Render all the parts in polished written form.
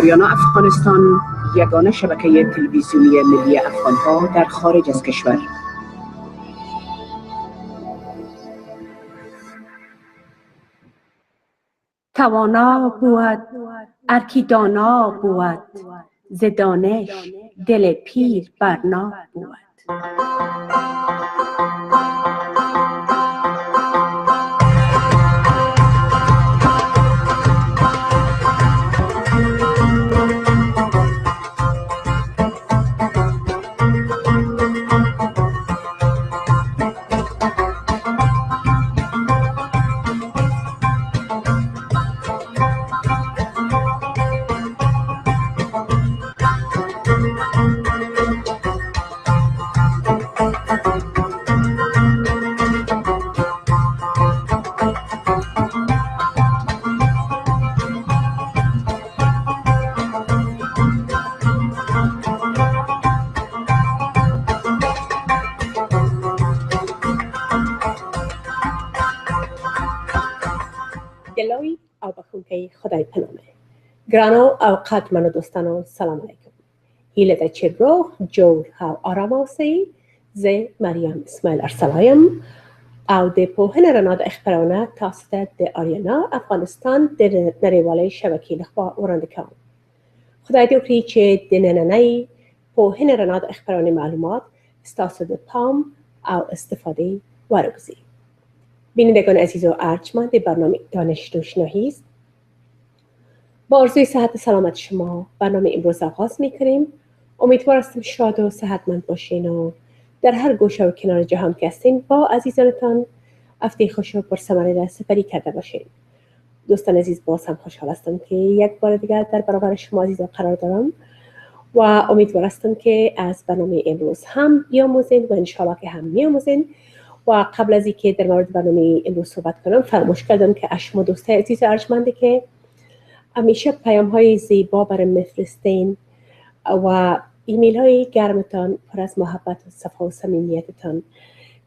آریانا افغانستان یگانه شبکه تلویزیونی ملی افغان‌ها در خارج از کشور. توانا بود ارکی دانا بود، ز دانش دل پیر برنا بود. گلوی او بخونکه خدای پنامه گرانو او قدمن و دوستانو سلام علیکم. هیله در چه روح جور ها آرام آسی زی مریم اسماعیل ارسلایم او ده پوهن رناد اخبرانه تاسته ده آریانا افغانستان ده نریواله شبکی لخبا ورنده کام. خدای دیوکری چه ده نننی پوهن رناد اخبرانه معلومات استاسو ده پام او استفاده ورگزی. بینندگان عزیز و ارجمند برنامه دانش دوشناهی است. با آرزوی صحت و سلامت شما برنامه امروز آغاز می‌کنیم. امیدوار هستم شاد و صحتمند باشین و در هر گوشه و کنار جهان که هستین با عزیزانتان هفته خوش و پرثمره را سپری کرده باشین. دوستان عزیز، باز هم خوشحال هستم که یک بار دیگر در برابر شما عزیزان قرار دارم و امیدوار هستم که از برنامه امروز هم بیاموزین و انشاءالله که هم میاموزین. و قبل از اینکه در مورد برنامه امروز صحبت کنم فراموش کردم که شما دوستای عزیز ارجمنده که همیشه پیام های زیبا برام میفرستین و ایمیل های گرمتان پر از محبت و صفا و صمیمیتتان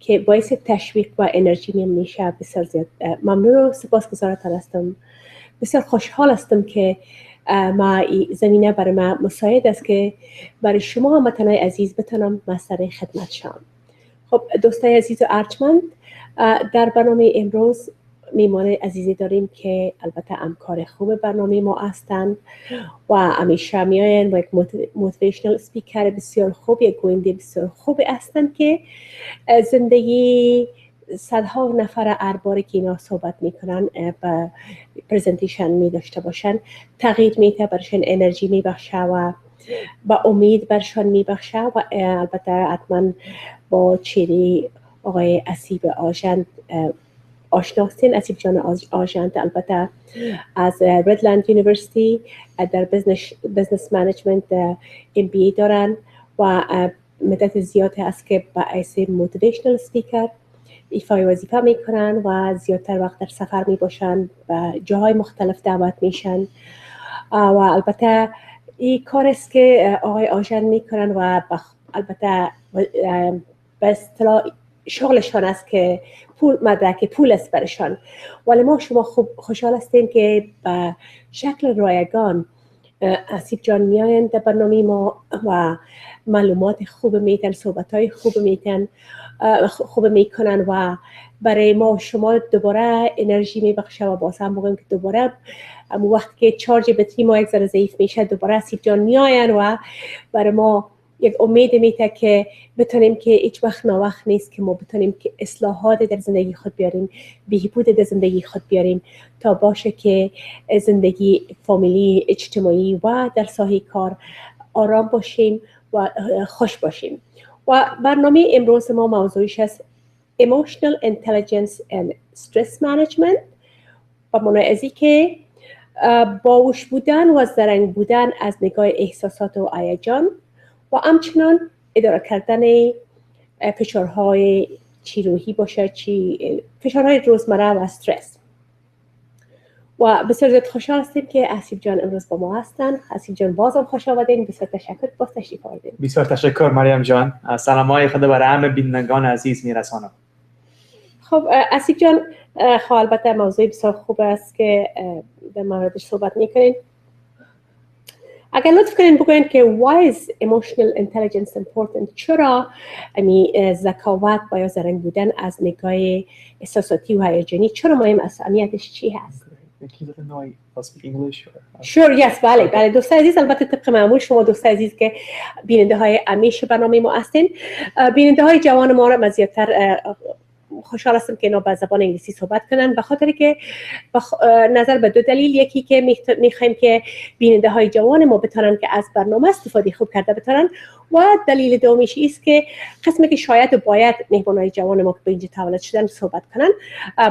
که باعث تشویق و انرژی میشه. بسیار زیاد ممنون و سپاسگزارتان هستم. بسیار خوشحال هستم که ما زمینه برای ما مساعد است که برای شما هموطنان عزیز بتونم مصدر خدمت شم. خب دوستای عزیز و ارجمند، در برنامه امروز میهمان عزیزی داریم که البته همکار خوب برنامه ما هستند و همیشه میاین و یک موتیویشنال اسپیکر بسیار خوب، یک گوینده بسیار خوب هستند که زندگی صدها نفر هر باری که اینا صحبت میکنن و پرزنتیشن می داشته باشن تغییر میده، برشان انرژی میبخشه و با امید برشان میبخشه. و البته حتما با چهره آقای اسیب آژند آشناستین. اسیب جان آژند البته از ردلند یونیورسیتی در بزنس منیجمنت MBA دارن و مدت زیادی است که باعث موتیویشنال اسپیکر ایفای وظیفه میکنن و زیادتر وقت در سفر میباشن و جاهای مختلف دعوت میشن و البته این کار است که آقای آژند میکنن و البته به اصطلاح شغلشان است که مدرک پول است برشان. ولی ما شما خوب خوشحال هستیم که به شکل رایگان اسیب جان میاین در برنامه ما و معلومات خوب میتن، صحبت های خوب میکنن و برای ما شما دوباره انرژی میبخشه و باز هم موقعی که دوباره وقتی که چارج بطری ما یک ذره ضعیف میشه دوباره اسیب جان میاین و برای ما یک امید میده که بتونیم که هیچ وقت ناوقت نیست که ما بتونیم که اصلاحات در زندگی خود بیاریم، بهبود در زندگی خود بیاریم تا باشه که زندگی فامیلی، اجتماعی و در ساحه کار آرام باشیم و خوش باشیم. و برنامه امروز ما موضوعش است Emotional Intelligence and Stress Management و منعزی که باهوش بودن و زرنگ بودن از نگاه احساسات و هیجان و همچنان اداره کردن فشارهای چی روحی باشه چی فشارهای روزمره و استرس. و بسیار زیاد خوشحال هستیم که اسیب جان امروز با ما هستن. اسیب جان بازم خوش آمدین. بسیار تشکر، باز تشریف آوردین. بسیار تشکر مریم جان. سلامای خود برای همه بینندگان عزیز میرسانم. خب اسیب جان، البته موضوع بسیار خوب است که در موردش صحبت میکنین. اگر لطف کنین بگوین که why is emotional intelligence important؟ چرا ذکاوت با یا زرنگ بودن از نگاه احساساتی و هیجانی چرا مهم است؟ اهمیتش چی هست؟ Can you let me know I speak English? Sure, yes, بله دوستان عزیز، البته طبق معمول شما دوستان عزیز که بیننده های همیش برنامه ما هستین، بیننده های جوان ما را مزیدتر خوشحال هستم که اینا به زبان انگلیسی صحبت کنن، به خاطر که نظر به دو دلیل. یکی که میخوایم که بیننده های جوان ما بتونن که از برنامه استفاده خوب کرده بتونن، و دلیل دومیش است که قسمی که شاید باید مهمانای جوان ما که به اینجا تولد شدن صحبت کنن،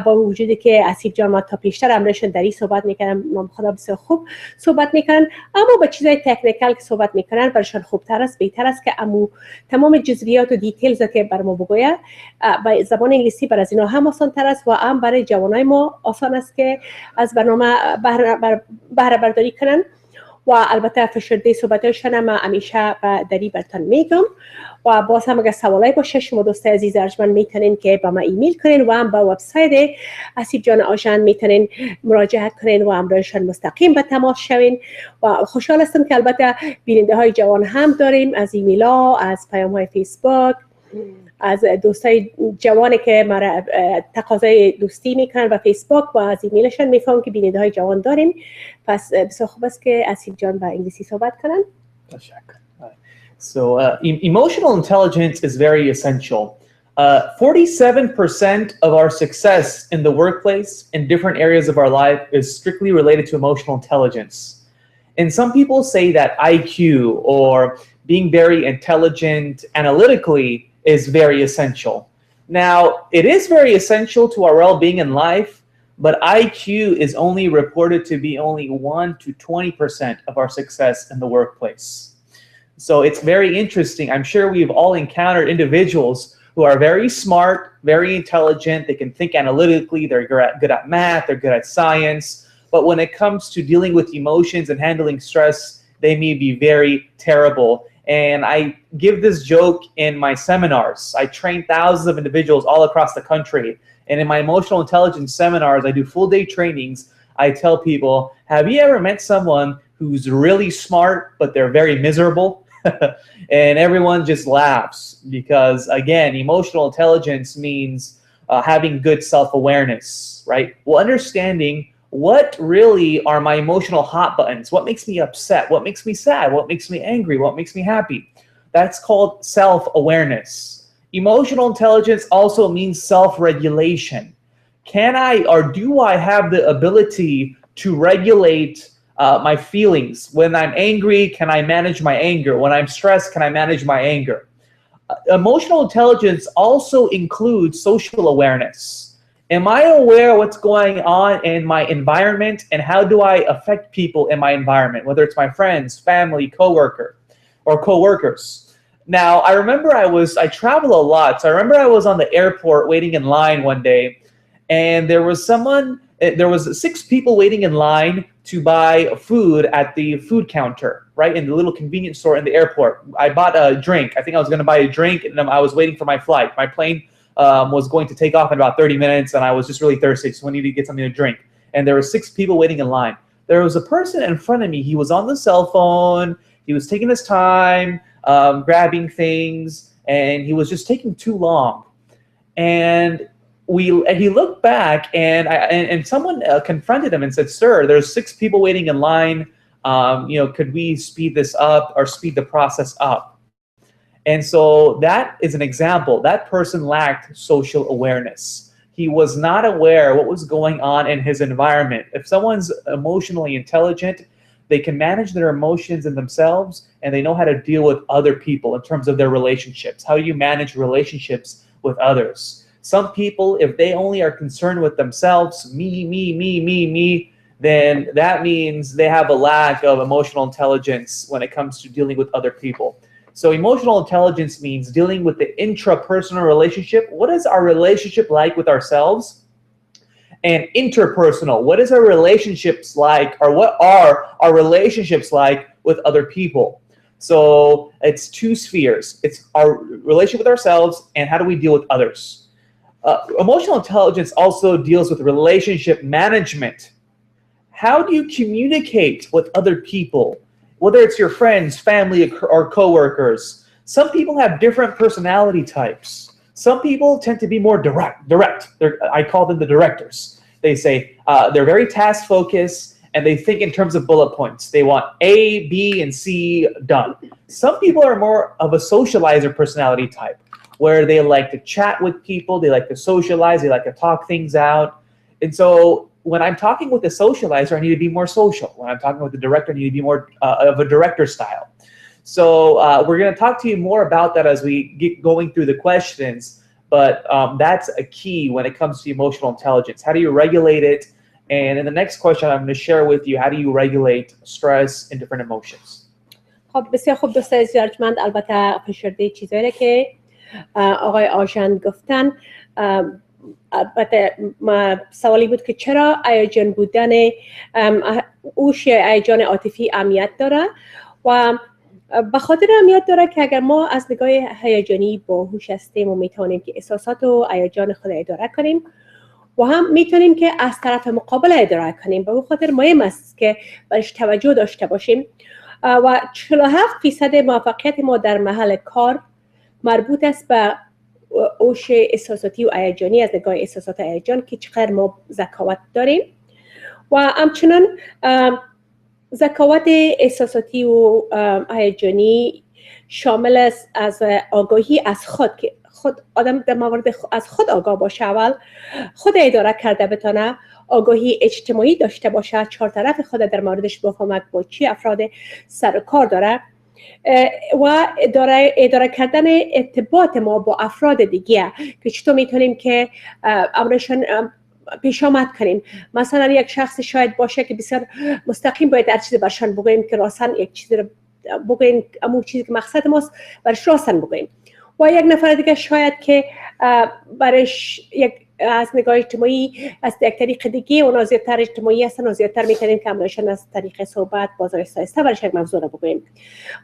با وجودی که اسیب جان ما تا پیشتر امرشون دری صحبت میکنن، ما خدا بسیار خوب صحبت میکنن، اما با چیزای تکنیکال که صحبت میکنن برشان خوبتر است، بهتر است که تمام جزئیات و دیتیلز که بر ما بگوید با زبان انگلیسی بر از اینا هم آسان تر است و هم برای جوانای ما آسان است که از برنامه بهره برداری کنن. و البته فشرده صحبتاشون هم همیشه دری براتون میگم. و باز هم اگر سوالایی باشه شما دوستای عزیز ارجمند میتونین که با ما ایمیل کنین و هم با وبسایت اسیب جان آژان میتونین مراجعه کنین و همراهشان مستقیم به تماس شوین. و خوشحال هستم که البته بیننده های جوان هم داریم از ایمیل ها، از پیام های فیسبوک، از دوستای جوانی که مرا تقاضای دوستی میکنن و فیسبوک و از ایمیلشون میفهمم که بیننده های جوان داریم. پس بسیار خوب است که اسیب جان با انگلیسی صحبت کنن. So emotional intelligence is very essential. 47% of our success in the workplace in different areas of our life is strictly related to emotional intelligence. And some people say that IQ or being very intelligent analytically is very essential. Now, it is very essential to our well-being in life, but IQ is only reported to be only 1 to 20% of our success in the workplace. So it's very interesting. I'm sure we've all encountered individuals who are very smart, very intelligent. They can think analytically. They're good at math. They're good at science. But when it comes to dealing with emotions and handling stress, they may be very terrible. And I give this joke in my seminars. I train thousands of individuals all across the country. And in my emotional intelligence seminars, I do full day trainings. I tell people, have you ever met someone who's really smart, but they're very miserable? And everyone just laughs because, again, emotional intelligence means having good self-awareness, right? Well, understanding what really are my emotional hot buttons, what makes me upset, what makes me sad, what makes me angry, what makes me happy. That's called self-awareness. Emotional intelligence also means self-regulation. Can I or do I have the ability to regulate my feelings? When I'm angry, can I manage my anger? When I'm stressed, can I manage my anger? Emotional intelligence also includes social awareness. Am I aware of what's going on in my environment and how do I affect people in my environment, whether it's my friends, family, coworkers? Now, I remember I travel a lot. So I remember I was on the airport waiting in line one day and there was 6 people waiting in line to buy food at the food counter, right, in the little convenience store in the airport. I bought a drink. I think I was going to buy a drink and I was waiting for my flight. My plane was going to take off in about 30 minutes and I was just really thirsty, so I needed to get something to drink. And there were 6 people waiting in line. There was a person in front of me. He was on the cell phone. He was taking his time, grabbing things, and he was just taking too long. And he looked back and someone confronted him and said, "Sir, there's 6 people waiting in line. Could we speed this up or speed the process up?" And so that is an example. That person lacked social awareness. He was not aware what was going on in his environment. If someone's emotionally intelligent, they can manage their emotions in themselves and they know how to deal with other people in terms of their relationships. How do you manage relationships with others? Some people, if they only are concerned with themselves, me, then that means they have a lack of emotional intelligence when it comes to dealing with other people. So emotional intelligence means dealing with the intrapersonal relationship. What is our relationship like with ourselves? And interpersonal, what is our relationships like, or what are our relationships like with other people? So it's 2 spheres. It's our relationship with ourselves and how do we deal with others. Emotional intelligence also deals with relationship management. How do you communicate with other people whether it's your friends, family, or coworkers. Some people have different personality types. Some people tend to be more direct. I call them the directors. They say they're very task focused and they think in terms of bullet points. They want A, B, and C done. Some people are more of a socializer personality type, where they like to chat with people, they like to socialize, they like to talk things out. And so when I'm talking with a socializer, I need to be more social. When I'm talking with the director, I need to be more of a director style. So we're going to talk to you more about that as we get going through the questions. But that's a key when it comes to emotional intelligence. How do you regulate it? And in the next question, I'm going to share with you, how do you regulate stress and different emotions? خب بسیار خوب دوستان ارجمند، البته فشرده چیزایی که آقای آژان گفتن. البته سوالی بود که چرا هیجان بودن هوش یا هیجان عاطفی اهمیت داره و به خاطر اهمیت داره که اگر ما از نگاه هیجانی باهوش هستیم و میتونیم که احساسات و هیجان خود اداره کنیم و هم میتونیم که از طرف مقابل اداره کنیم. به خاطر مهم است که برش توجه داشته باشیم و 47% موفقیت ما در محل کار مربوط است به هوش احساساتی و هیجانی از نگاه احساسات هیجان که چقدر ما ذکاوت داریم و همچنان ذکاوت احساساتی و هیجانی شامل است از آگاهی از خود که خود آدم در مورد از خود آگاه باشه، اول خود اداره کرده بتونه، آگاهی اجتماعی داشته باشه، چهار طرف خود در موردش بفهمد با چی افراد سر و کار داره و اداره کردن ارتباط ما با افراد دیگه که چطور میتونیم که امرشان پیش آمد کنیم. مثلا یک شخص شاید باشه که بسیار مستقیم باید هر چیزی برشان بگوییم که راستن یک چیزی رو بگوییم، امون چیزی که مقصد ماست برش راستن بگوییم. و یک نفر دیگه شاید که برش یک از نگاه اجتماعی از یک طریق دیگه اونا زیادتر اجتماعی هستن و زیادتر میتونیم که امرشان از طریق صحبت باز آهسته برش یک موضوع رو بگوییم.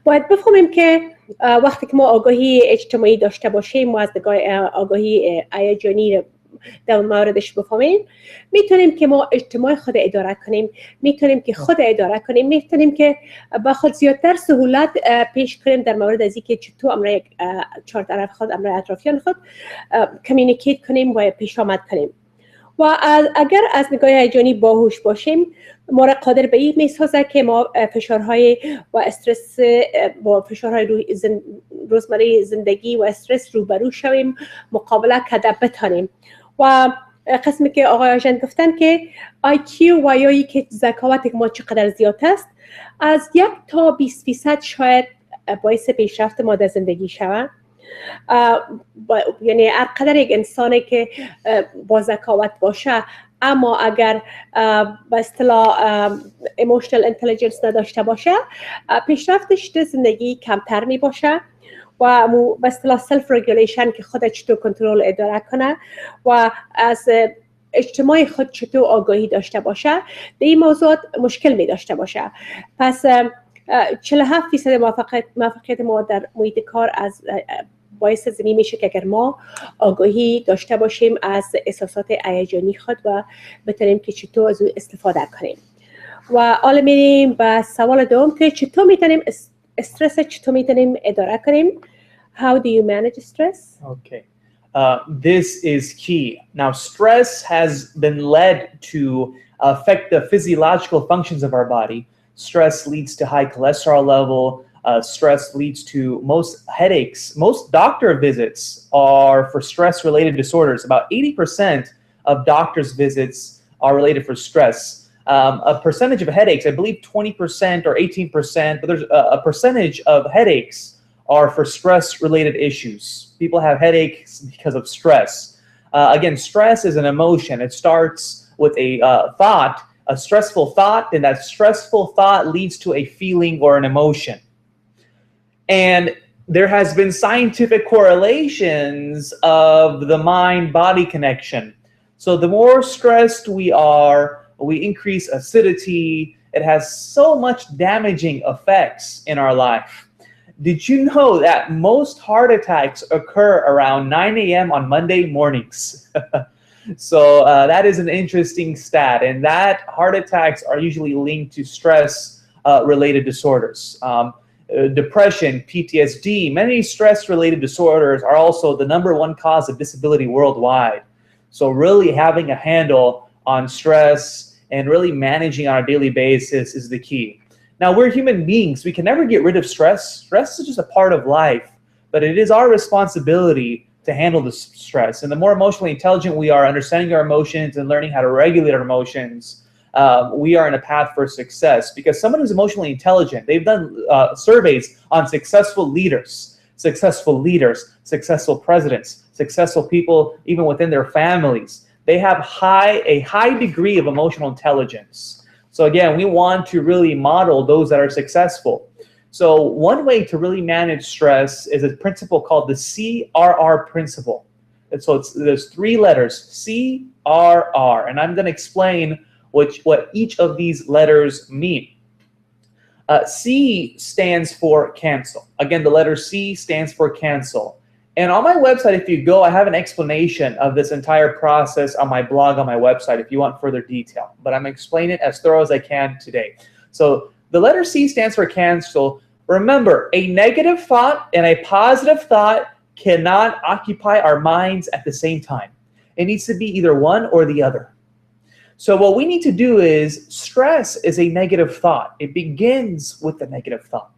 باید بفهمیم که وقتی که ما آگاهی اجتماعی داشته باشیم و از نگاه آگاهی هیجانی در موردش بفهمیم، میتونیم که ما اجتماع خود اداره کنیم، میتونیم که خود اداره کنیم، میتونیم که با خود زیادتر سهولت پیش کنیم در مورد از اینکه چطور امر یک چهار طرف خود، امر اطرافیان خود کمیونیکیت کنیم و پیش آمد کنیم. و اگر از نگاه هیجانی باهوش باشیم، ما را قادر به این میسازه که ما فشارهای و استرس و فشارهای روزمره زندگی و استرس روبرو شویم، مقابله کرده بتانیم. و قسمی که آقای آژان گفتن که IQ و یایی که ذکاوت ما چقدر زیاد است، از 1 تا 20% شاید باعث پیشرفت ما در زندگی شود. یعنی هر قدر یک انسانی که با ذکاوت باشه، اما اگر به اصطلاح ایموشنال اینتلیجنس نداشته باشه، پیشرفتش در زندگی کمتر می باشه و به اصطلاح سلف رگولیشن که خودش چطور کنترل اداره کنه و از اجتماع خود چطور آگاهی داشته باشه، در این موضوع مشکل می داشته باشه. پس 47% موفقیت ما در محیط کار از باعث زمین میشه که اگر ما آگاهی داشته باشیم از احساسات هیجانی خود و بتونیم که چطور از او استفاده کنیم. و حالا میریم به سوال دوم که چطور میتونیم استرس چطور میتونیم اداره کنیم. How do you manage stress? Okay. This is key. Now, stress has been led to affect the physiological functions of our body. Stress leads to high cholesterol level. Stress leads to most headaches. Most doctor visits are for stress-related disorders. About 80% of doctor's visits are related for stress. A percentage of headaches, I believe 20% or 18%, but there's a percentage of headaches are for stress-related issues. People have headaches because of stress. Again, stress is an emotion. It starts with a thought, a stressful thought, and that stressful thought leads to a feeling or an emotion. And there has been scientific correlations of the mind-body connection. So the more stressed we are, we increase acidity. It has so much damaging effects in our life. Did you know that most heart attacks occur around 9 a.m. on Monday mornings? So that is an interesting stat, and that heart attacks are usually linked to stress related disorders. Depression, PTSD, many stress-related disorders are also the #1 cause of disability worldwide. So really having a handle on stress and really managing on a daily basis is the key. Now, we're human beings. We can never get rid of stress. Stress is just a part of life, but it is our responsibility to handle the stress. And the more emotionally intelligent we are, understanding our emotions and learning how to regulate our emotions, we are in a path for success. Because someone who's emotionally intelligent, they've done surveys on successful leaders, successful presidents, successful people even within their families. They have a high degree of emotional intelligence. So again, we want to really model those that are successful. So one way to really manage stress is a principle called the CRR principle. And so there's 3 letters, CRR, and I'm going to explain what each of these letters mean. C stands for cancel. Again, the letter C stands for cancel. And on my website, if you go, I have an explanation of this entire process on my blog, on my website, if you want further detail. But I'm explaining it as thorough as I can today. So the letter C stands for cancel. Remember, a negative thought and a positive thought cannot occupy our minds at the same time. It needs to be either one or the other. So what we need to do is, stress is a negative thought. It begins with the negative thought.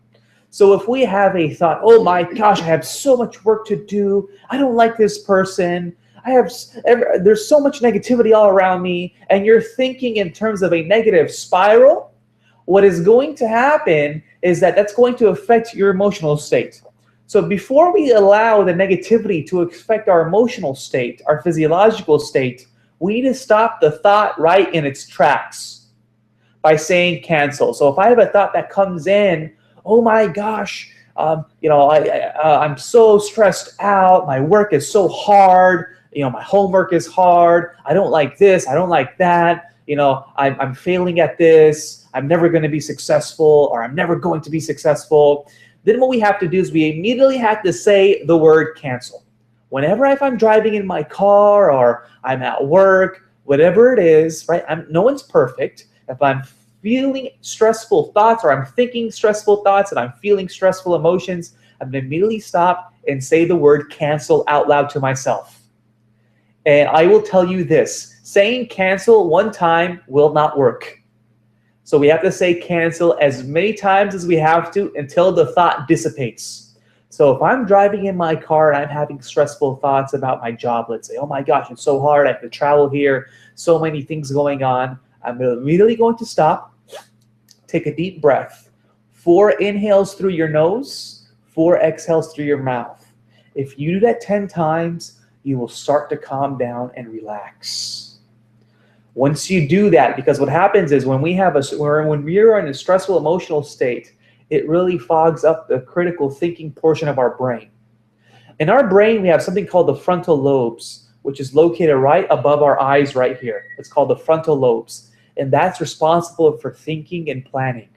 So if we have a thought, oh my gosh, I have so much work to do. I don't like this person. There's so much negativity all around me. And you're thinking in terms of a negative spiral, what is going to happen is that's going to affect your emotional state. So before we allow the negativity to affect our emotional state, our physiological state, we need to stop the thought right in its tracks by saying cancel. So if I have a thought that comes in, oh my gosh, I'm so stressed out. My work is so hard. My homework is hard. I don't like this. I don't like that. I'm failing at this. I'm never going to be successful, or I'm never going to be successful. Then what we have to do is we immediately have to say the word cancel. Whenever if I'm driving in my car or I'm at work, whatever it is, right? No one's perfect. If I'm feeling stressful thoughts, or I'm thinking stressful thoughts, and I'm feeling stressful emotions, I'm going to immediately stop and say the word cancel out loud to myself. And I will tell you this, saying cancel one time will not work. So we have to say cancel as many times as we have to until the thought dissipates. So if I'm driving in my car and I'm having stressful thoughts about my job, let's say, oh my gosh, it's so hard, I have to travel here, so many things going on, I'm immediately going to stop, take a deep breath, 4 inhales through your nose, 4 exhales through your mouth. If you do that 10 times, you will start to calm down and relax. Once you do that, because what happens is when we are in a stressful emotional state, it really fogs up the critical thinking portion of our brain. In our brain, we have something called the frontal lobes, which is located right above our eyes right here. It's called the frontal lobes. And that's responsible for thinking and planning.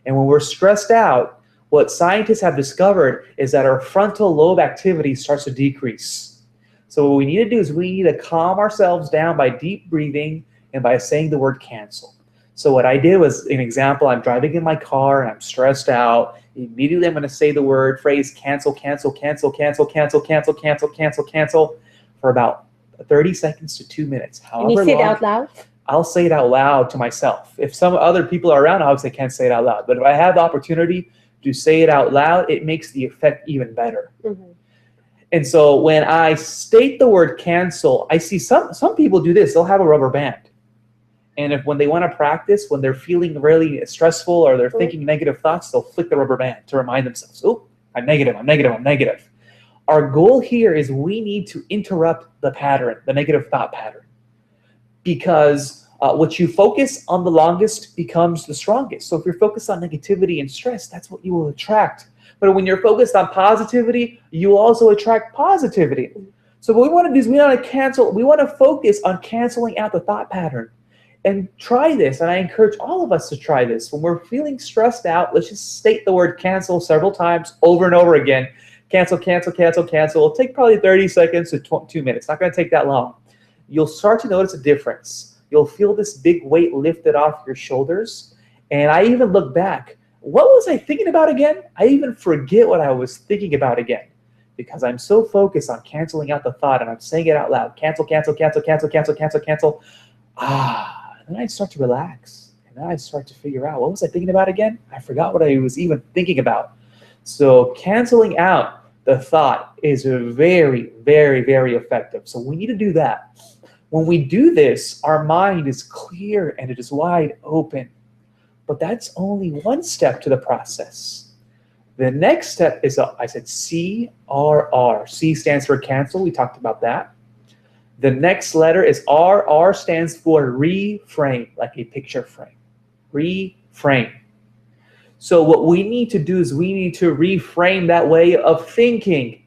And when we're stressed out, what scientists have discovered is that our frontal lobe activity starts to decrease. So what we need to do is we need to calm ourselves down by deep breathing and by saying the word cancel. So what I did was, an example, I'm driving in my car and I'm stressed out. Immediately I'm going to say the phrase cancel, cancel, cancel, cancel, cancel, cancel, cancel, cancel, cancel for about 30 seconds to 2 minutes. Can you say it out loud? I'll say it out loud to myself. If some other people are around, obviously I can't say it out loud. But if I have the opportunity to say it out loud, it makes the effect even better. Mm-hmm. And so when I state the word cancel, I see some people do this. They'll have a rubber band. And when they want to practice, when they're feeling really stressful or they're thinking negative thoughts, they'll flick the rubber band to remind themselves, oh, I'm negative, I'm negative, I'm negative. Our goal here is we need to interrupt the pattern, the negative thought pattern. Because what you focus on the longest becomes the strongest. So if you're focused on negativity and stress, that's what you will attract. But when you're focused on positivity, you will also attract positivity. So what we want to do is we want to focus on canceling out the thought pattern. And try this, and I encourage all of us to try this. When we're feeling stressed out, let's just state the word cancel several times over and over again. Cancel, cancel, cancel, cancel. It'll take probably 30 seconds to 2 minutes. It's not going to take that long. You'll start to notice a difference. You'll feel this big weight lifted off your shoulders, And I even look back. What was I thinking about again? I even forget what I was thinking about again because I'm so focused on canceling out the thought and I'm saying it out loud. Cancel, cancel, cancel, cancel, cancel, cancel, cancel. And then I start to relax. And then I start to figure out, what was I thinking about again? I forgot what I was even thinking about. So canceling out the thought is very, very, very effective. So we need to do that. When we do this, our mind is clear and it is wide open. But that's only one step to the process. The next step is, I said CRR. C stands for cancel. We talked about that. The next letter is R. R stands for reframe, like a picture frame. Reframe. So what we need to do is we need to reframe that way of thinking.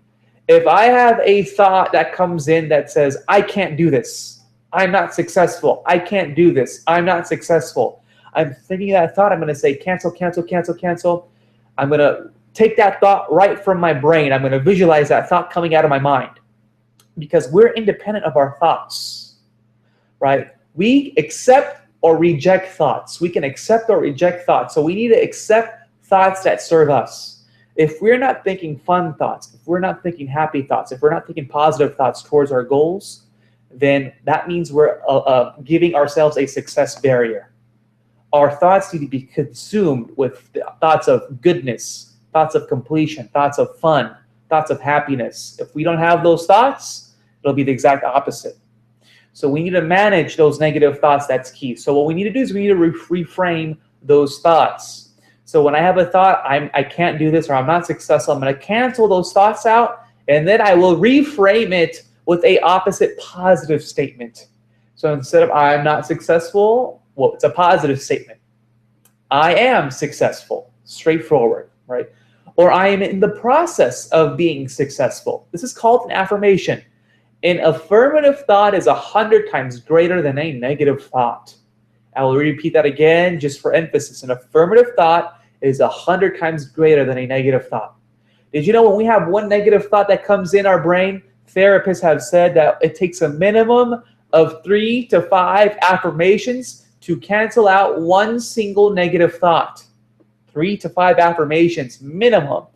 If I have a thought that comes in that says, I can't do this, I'm not successful, I can't do this, I'm not successful, I'm thinking that thought, I'm going to say cancel, cancel, cancel, cancel. I'm going to take that thought right from my brain. I'm going to visualize that thought coming out of my mind because we're independent of our thoughts, right? We accept or reject thoughts. We can accept or reject thoughts. So we need to accept thoughts that serve us. If we're not thinking fun thoughts, if we're not thinking happy thoughts, if we're not thinking positive thoughts towards our goals, then that means we're giving ourselves a success barrier. Our thoughts need to be consumed with thoughts of goodness, thoughts of completion, thoughts of fun, thoughts of happiness. If we don't have those thoughts, it'll be the exact opposite. So we need to manage those negative thoughts. That's key. So what we need to do is we need to reframe those thoughts. So when I have a thought, I can't do this or I'm not successful, I'm going to cancel those thoughts out and then I will reframe it with a opposite positive statement. So instead of I'm not successful, well, it's a positive statement. I am successful, straightforward, right? Or I am in the process of being successful. This is called an affirmation. An affirmative thought is 100 times greater than a negative thought. I will repeat that again just for emphasis. An affirmative thought is 100 times greater than a negative thought. Did you know when we have one negative thought that comes in our brain, therapists have said that it takes a minimum of 3 to 5 affirmations to cancel out one single negative thought. 3 to 5 affirmations minimum.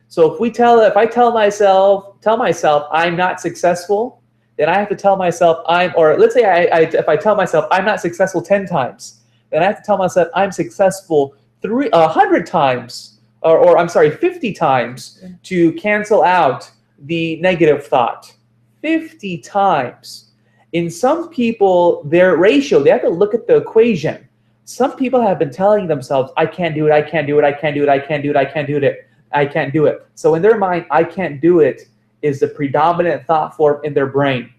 So if I tell myself I'm not successful, then I have to tell myself let's say if I tell myself I'm not successful 10 times, then I have to tell myself I'm successful 100 times, or I'm sorry, 50 times to cancel out the negative thought. 50 times. In some people, their ratio, they have to look at the equation. Some people have been telling themselves, I can't do it, I can't do it, I can't do it, I can't do it, I can't do it. I can't do it. So in their mind, I can't do it is the predominant thought form in their brain,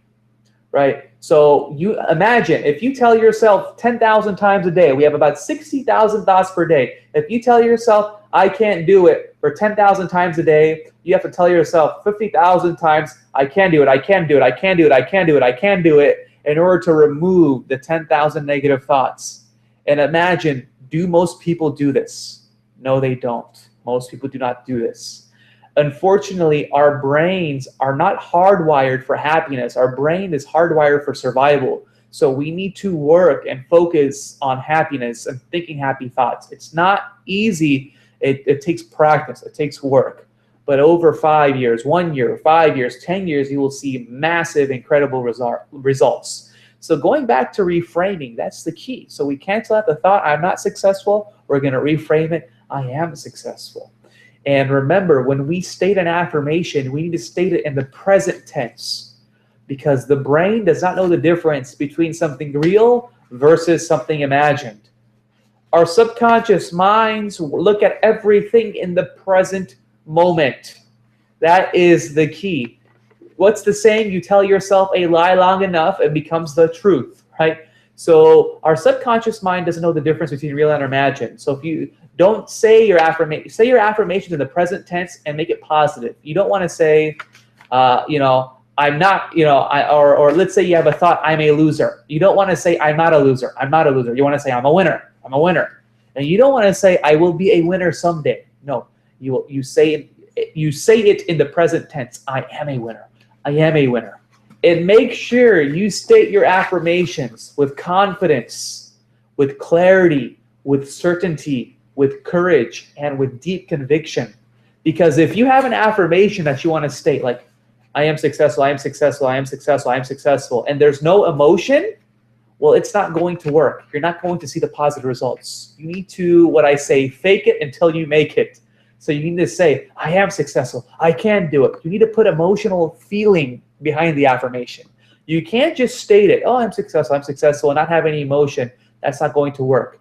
right? So you imagine if you tell yourself 10,000 times a day, we have about 60,000 thoughts per day. If you tell yourself, I can't do it for 10,000 times a day, you have to tell yourself 50,000 times, I can do it, I can do it, I can do it, I can do it, I can do it, in order to remove the 10,000 negative thoughts. And imagine, do most people do this? No, they don't. Most people do not do this. Unfortunately, our brains are not hardwired for happiness. Our brain is hardwired for survival. So we need to work and focus on happiness and thinking happy thoughts. It's not easy. It takes practice. It takes work. But over 5 years, 1 year, 5 years, 10 years, you will see massive, incredible results. So going back to reframing, that's the key. So we cancel out the thought, I'm not successful. We're going to reframe it, I am successful. And remember, when we state an affirmation, we need to state it in the present tense because the brain does not know the difference between something real versus something imagined. Our subconscious minds look at everything in the present moment. That is the key. What's the saying? You tell yourself a lie long enough, it becomes the truth, right? So our subconscious mind doesn't know the difference between real and imagined. So if you don't say your affirmation, say your affirmations in the present tense and make it positive. You don't want to say, I'm not, or let's say you have a thought, I'm a loser. You don't want to say, I'm not a loser. I'm not a loser. You want to say, I'm a winner. I'm a winner. And you don't want to say, I will be a winner someday. No, you say it in the present tense. I am a winner. I am a winner. And make sure you state your affirmations with confidence, with clarity, with certainty, with courage, and with deep conviction. Because if you have an affirmation that you want to state, like, I am successful, I am successful, I am successful, I am successful, and there's no emotion, well, it's not going to work. You're not going to see the positive results. You need to, what I say, fake it until you make it. So you need to say, I am successful, I can do it. You need to put emotional feeling behind the affirmation. You can't just state it, oh, I'm successful, and not have any emotion. That's not going to work.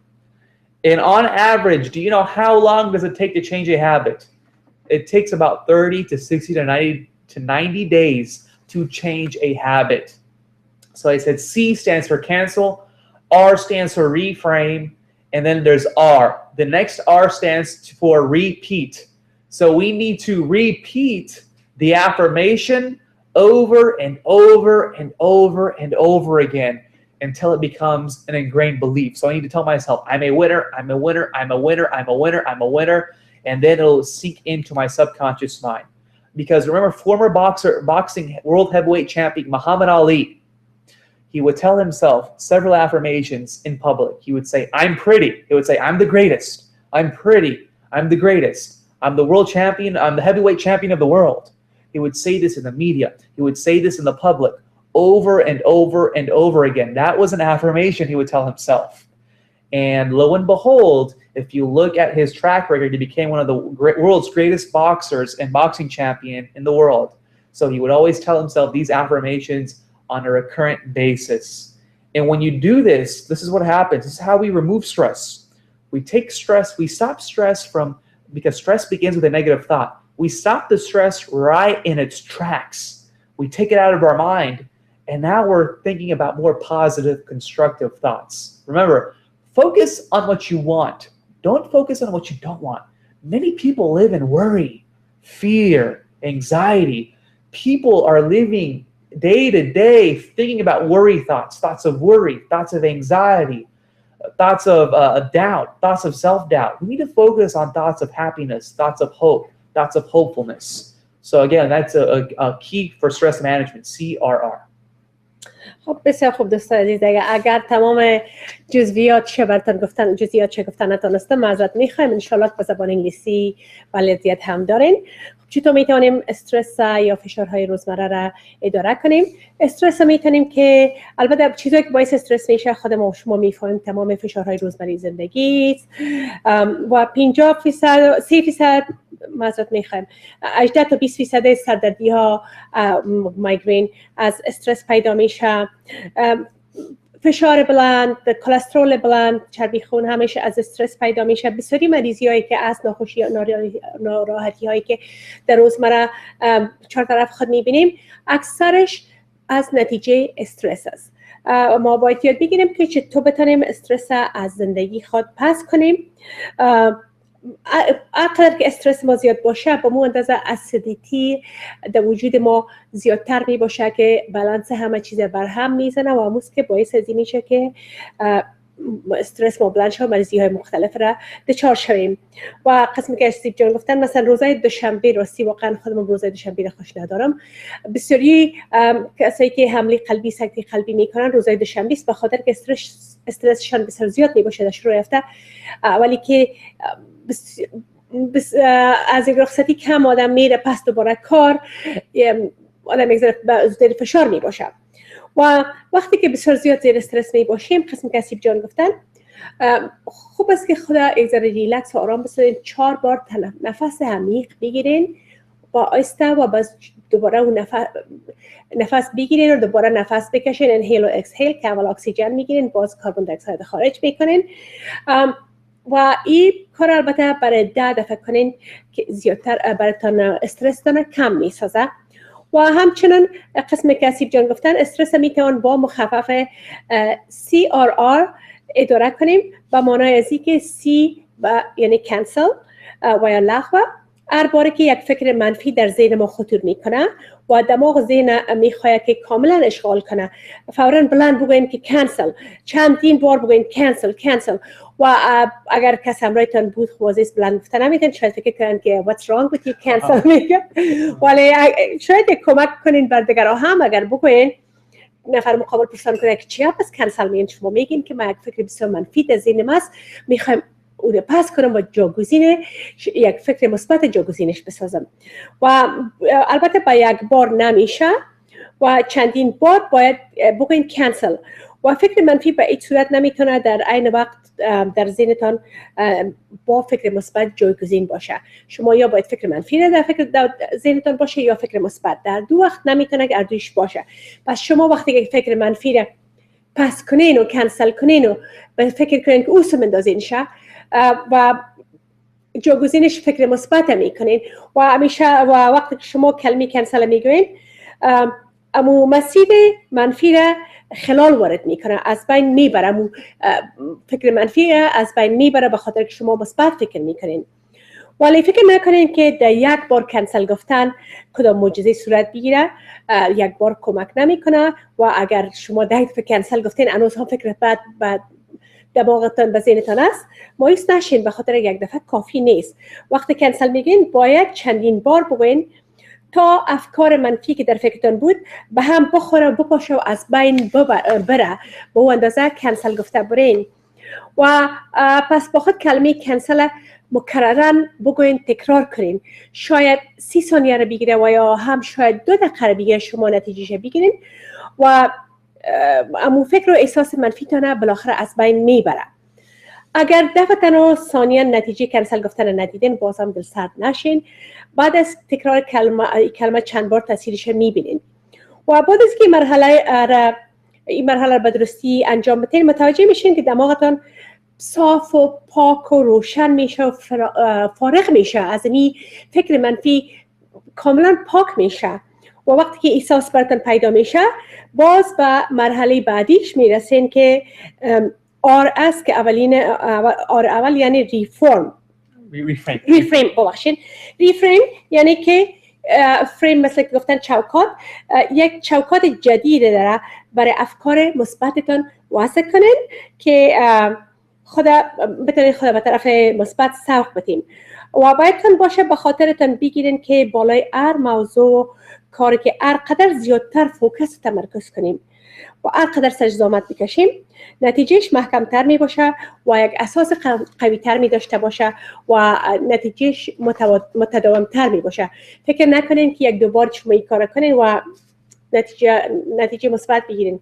And on average, do you know how long does it take to change a habit? It takes about 30 to 60 to 90 days to change a habit. So I said C stands for cancel, R stands for reframe, and then there's R. The next R stands for repeat. So we need to repeat the affirmation over and over and over and over again until it becomes an ingrained belief. So I need to tell myself, I'm a winner, I'm a winner, I'm a winner, I'm a winner, I'm a winner, and then it'll seep into my subconscious mind. Because remember, former boxing world heavyweight champion Muhammad Ali, he would tell himself several affirmations in public. He would say, I'm pretty. He would say, I'm the greatest. I'm pretty. I'm the greatest. I'm the world champion. I'm the heavyweight champion of the world. He would say this in the media. He would say this in the public over and over and over again. That was an affirmation he would tell himself. And lo and behold, if you look at his track record, he became one of the world's greatest boxers and boxing champion in the world. So he would always tell himself these affirmations on a recurrent basis. And when you do this, this is what happens. This is how we remove stress. We take stress, we stop stress because stress begins with a negative thought. We stop the stress right in its tracks. We take it out of our mind, and now we're thinking about more positive, constructive thoughts. Remember, focus on what you want. Don't focus on what you don't want. Many people live in worry, fear, anxiety. People are living day to day thinking about worry thoughts, thoughts of worry, thoughts of anxiety, thoughts of doubt, thoughts of self-doubt. We need to focus on thoughts of happiness, thoughts of hope, thoughts of hopefulness. So again, that's a key for stress management, CRR. خب بسیار خوب دوستان عزیز، اگر تمام جزئیات چه گفتن نتونستم معذرت میخوایم. ان شاء الله با زبان انگلیسی بلدیت هم دارین. چطور میتونیم استرس یا فشارهای روزمره را اداره کنیم؟ استرس میتونیم که البته چیزایی که باعث استرس میشه خود ما شما میفهمیم، تمام فشارهای روزمره زندگی و 50% معذرت میخوایم 18 تا 20% سردردی ها، مایگرین از استرس پیدا میشه. فشار بلند، کلسترول بلند، چربی خون همیشه از استرس پیدا میشه. بسیاری مریضی هایی که از ناخوشی ناراحتی هایی که در روزمره چهار طرف خود میبینیم اکثرش از نتیجه استرس است. ما باید یاد بگیریم که چطور بتونیم استرس از زندگی خود پس کنیم. اقدر که استرس ما زیاد باشه با مو اندازه اسیدیتی در وجود ما زیادتر می باشه که بالانس همه چیز بر هم میزنه و هموز که باعث ازی میشه که استرس ما بلند شه و مریضی های مختلف را دچار شویم. و قسمی که استیو جان گفتن مثلا روزهای دوشنبه، راستی واقعا خودم روزهای دوشنبه را خوش ندارم. بسیاری کسایی که حمله قلبی، سکته قلبی میکنن روزهای دوشنبه است، به خاطر که استرسشان بسیار زیاد می باشه در شروع هفته. ولی که از یک رخصتی کم آدم میره پس دوباره کار، آدم یک ذره زیر فشار می باشه. و وقتی که بسیار زیاد زیر استرس می باشیم، قسم که اسیب جان گفتن خوب است که خدا یک ذره ریلکس و آرام بسازین. 4 بار نفس عمیق بگیرین با آهسته و باز دوباره اون نفس بگیرین و دوباره نفس بکشین، انهیل و اکسهیل که اول اکسیژن میگیرین باز کاربن دی اکساید خارج میکنین. و این کار البته برای 10 دفعه کنین که زیادتر براتون استرس دانه کم میسازه. و همچنان قسم که اسیب جان گفتن استرس میتوان با مخفف CRR اداره کنیم به معنای ازی که C یعنی کانسل و یا لغو. هر باره که یک فکر منفی در ذهن ما خطور میکنه و دماغ ذهن میخواد که کاملا اشغال کنه، فوراً بلند بگوین که کانسل، چندین بار بگوین کانسل. و اگر کس همراهتان بود خوازیس بلند گفتن نمیتون، شاید فکر کنن که what's wrong with you کانسل میگه. ولی شاید کمک کنین بر دیگرها هم اگر بگوین نفر مقابل پرسان کنه که چیا پس کنسل میگین، شما میگین که من یک فکر بسیار منفی در ذهنم است، میخوایم اون پس کنم و جاگزین یک فکر مثبت جاگزینش بسازم. و البته با یک بار نمیشه و چندین بار باید بگوین کنسل. و فکر منفی به این صورت نمیتونه در عین وقت در ذهنتان با فکر مثبت جایگزین باشه. شما یا باید فکر منفی را در ذهنتان باشه یا فکر مثبت، در دو وقت نمیتونه که اردویش باشه. پس شما وقتی که فکر منفی را پس کنین و کنسل کنین و فکر کنین که اوسو مندازینشه و جایگزینش فکر مثبت میکنین و همیشه و وقتی که شما کلمه کنسل میگوین امو مسیر منفی را خلال وارد میکنه، از بین میبره، امو فکر منفی را از بین میبره به خاطر که شما مثبت فکر میکنین. ولی فکر نکنین که در یک بار کنسل گفتن کدام معجزه صورت بگیره، یک بار کمک نمیکنه و اگر شما 10 دفعه کنسل گفتین هنوز هم فکر بعد دماغتان به ذهنتان است، مایوس نشین، به خاطر یک دفعه کافی نیست. وقتی کنسل میگین باید چندین بار بگوین تا افکار منفی که در فکرتان بود به هم بخوره و بپاشه و از بین بره. به اون اندازه کنسل گفته برین و پس با خود کلمه کنسل مکررا بگوین، تکرار کنین. شاید 30 ثانیه رو بگیره و یا هم شاید 2 دقیقه رو بگیره شما نتیجهش بگیرین و امو فکر و احساس منفیتانه بالاخره از بین میبره. اگر دفعتن و ثانیه نتیجه کنسل گفتن ندیدین باز هم دل سرد نشین. بعد از تکرار کلمه چند بار تاثیرش میبینین و بعد از که این مرحله به درستی انجام بدین متوجه میشین که دماغتان صاف و پاک و روشن میشه و فارغ میشه از این فکر منفی، کاملا پاک میشه و وقتی که احساس براتون پیدا میشه باز به مرحله بعدیش میرسین که آر است که اول یعنی ریفریم یعنی که فریم مثل که گفتن چوکات، یک چوکات جدید داره برای افکار مثبتتون وضع کنین که بتونین خود به طرف مثبت سوق بدین و بایدتون باشه به خاطرتون بگیرین که بالای هر موضوع کاری که هر قدر زیادتر فوکس تمرکز کنیم و هر قدر سرزامت بکشیم نتیجهش محکمتر می باشه و یک اساس قوی تر می داشته باشه و نتیجهش متداومتر می باشه. فکر نکنین که یک دوبار شما این کار کنین و نتیجه مثبت بگیرین.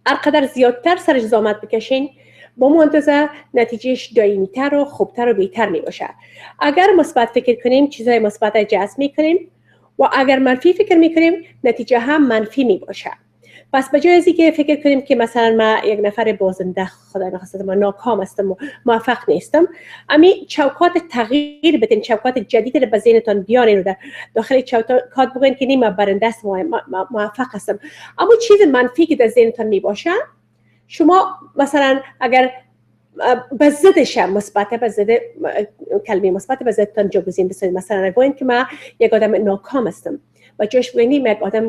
هر قدر زیادتر سرزامت بکشین با منتظر نتیجهش دائمی‌تر و خوبتر و بهتر می باشه. اگر مثبت فکر کنیم چیزهای مثبت جذب می کنیم و اگر منفی فکر می کنیم نتیجه هم منفی می باشه. پس به جای از اینکه فکر کنیم که مثلا من یک نفر بازنده خدا نخواسته من ناکام هستم و موفق نیستم، امی چوکات تغییر بدین، چوکات جدید رو به ذهنتان بیارین و در داخل چوکات بگوین که من برنده هستم و موفق هستم. اما چیز منفی که در ذهنتان می باشه شما مثلا اگر به ضدش مثبت به ضد کلمه مثبت به ضدتان جایگزین بسازید. مثلا بگوین که من یک آدم ناکام هستم و جاش بگوین یک آدم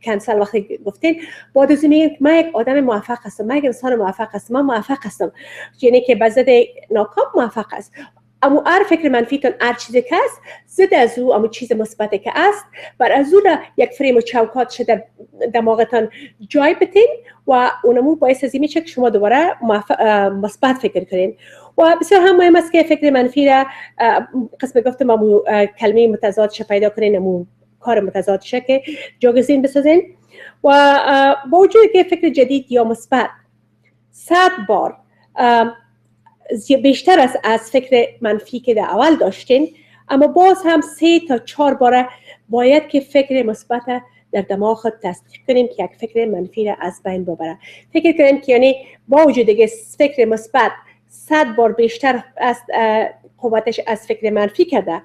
کنسل وقتی گفتین بعد از میگین من یک آدم موفق هستم، من یک انسان موفق هستم، من موفق هستم، یعنی که به ضد ناکام موفق است. اما هر فکر منفیتون هر چیزی که است ضد از او اما چیز مثبتی که است بر از او یک فریم و چوکات شده دماغتان جای بدین و اونمون باعث از این میشه که شما دوباره مثبت فکر کنین. و بسیار هم مهم است که فکر منفی را قسم گفتم امو کلمه متضادش پیدا کنین، امو کار متضادش که جایگزین بسازین و با وجود که فکر جدید یا مثبت 100 بار بیشتر از فکر منفی که در اول داشتین، اما باز هم 3 تا 4 بار باید که فکر مثبت در دماغ خود تصدیق کنیم که یک فکر منفی را از بین ببره. فکر کنیم که یعنی با وجود که فکر مثبت 100 بار بیشتر از قوتش از فکر منفی کرده،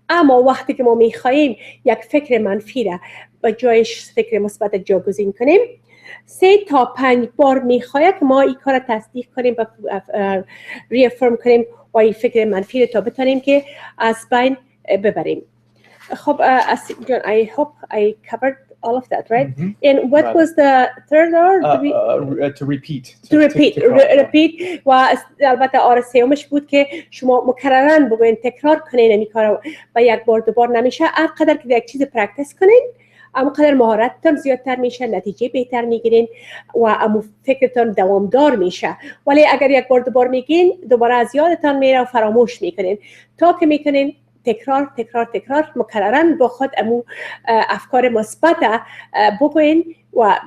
اما وقتی که ما میخواهیم یک فکر منفی را به جایش فکر مثبت جایگزین کنیم 3 تا 5 بار میخواهد که ما این کار تصدیق کنیم و ریفرم کنیم و این فکر منفی را تا بتانیم که از بین ببریم. خب I hope I covered all of that, right? And what was the third or to repeat. repeat و البته آر سومش بود که شما مکررن بگوین، تکرار کنین این کارو و یک بار دوبار نمیشه. هر قدر که یک چیز پرکتیس کنین اونقدر مهارتتان زیادتر میشه، نتیجه بهتر میگیرین و امو فکرتان دوامدار میشه. ولی اگر یک بار دوبار میگین دوباره از یادتان میره و فراموش میکنین. تا که میکنین تکرار تکرار تکرار مکررن با خود امو افکار مثبت بگوین و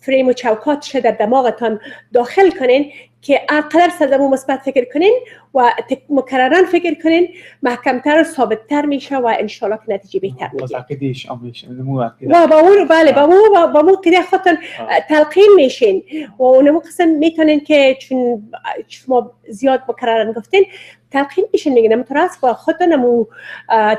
فریم و چوکاتش در دماغتان داخل کنین که انقدر سرزمو مثبت فکر کنین و مکررن فکر کنین، محکمتر و ثابتتر میشه و انشالله که نتیجه بهتر میگیرین. و با اون بله با اون که خودتان تلقین میشین و اونمو قسم میتونین که چون شما زیاد مکررن گفتین تلقین میشین، میگن همونطور است با خودتان امو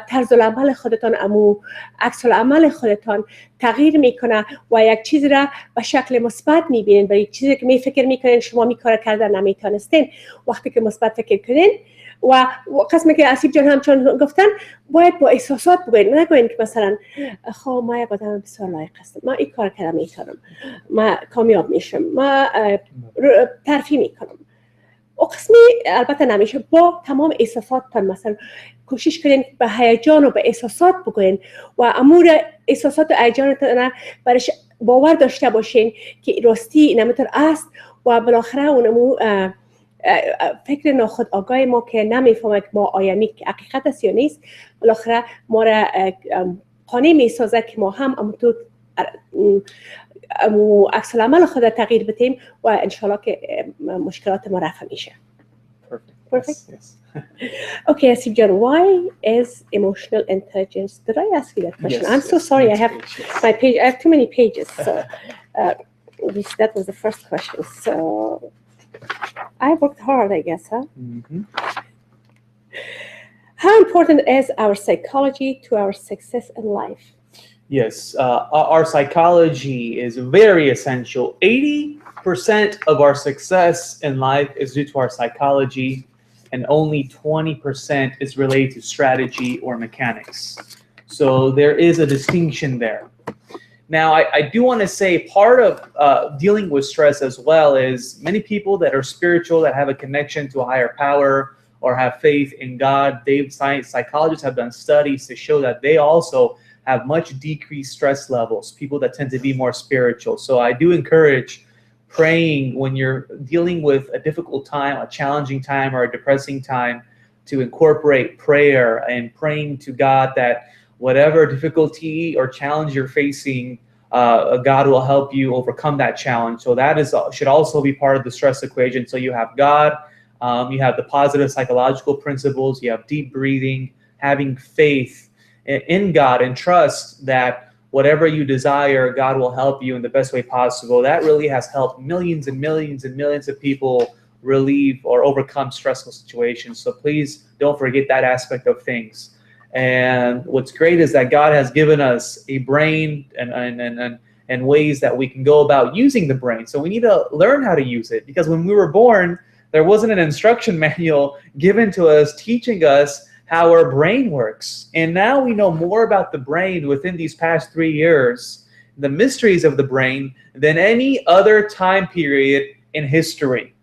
طرز العمل خودتان، امو عکس العمل خودتان تغییر میکنه و یک چیز را به شکل مثبت میبینین. و یک چیزی که فکر میکنین شما میکار کردن نمیتونستین، وقتی که مثبت فکر کنین و قسمی که اسیب جان همچون گفتن باید با احساسات بگوین، نگوین که مثلا خب ما یک آدم بسیار لایق هستم، ما این کار کردم میتونم، ما کامیاب میشم، ما ترفیع میکنم. و قسمی البته نمیشه، با تمام احساساتتان مثلا کوشش کنین به هیجان و به احساسات بگوین و امور احساسات و هیجانتان برش باور داشته باشین که راستی نمیتون است و بالاخره اونمو فکر ناخودآگاه ما که نمیفهمه که ما آیمی که حقیقت است یا نیست، بالاخره ما را قانع میسازه که ما هم همونطور عکس العمل خود تغییر بدیم و انشالله که مشکلات ما رفع میشه. Perfect. Yes. Okay, Asif John, why is emotional intelligence? Did I ask you that question? Yes, I'm so sorry. I have yes. my page. I have too many pages. So that was the first question. So I worked hard, I guess, huh? Mm-hmm. How important is our psychology to our success in life? Yes, our psychology is very essential. 80% of our success in life is due to our psychology, and only 20% is related to strategy or mechanics. So there is a distinction there. Now, I do want to say part of dealing with stress as well is many people that are spiritual, that have a connection to a higher power or have faith in God, psychologists have done studies to show that they also have much decreased stress levels, people that tend to be more spiritual. So I do encourage praying when you're dealing with a difficult time, a challenging time, or a depressing time, to incorporate prayer and praying to God that whatever difficulty or challenge you're facing, God will help you overcome that challenge. So that should also be part of the stress equation. So you have God, you have the positive psychological principles, you have deep breathing, having faith in God and trust that whatever you desire, God will help you in the best way possible. That really has helped millions and millions and millions of people relieve or overcome stressful situations. So please don't forget that aspect of things. And what's great is that God has given us a brain and ways that we can go about using the brain. So we need to learn how to use it, because when we were born, there wasn't an instruction manual given to us teaching us how our brain works. And now we know more about the brain within these past 3 years, the mysteries of the brain, than any other time period in history.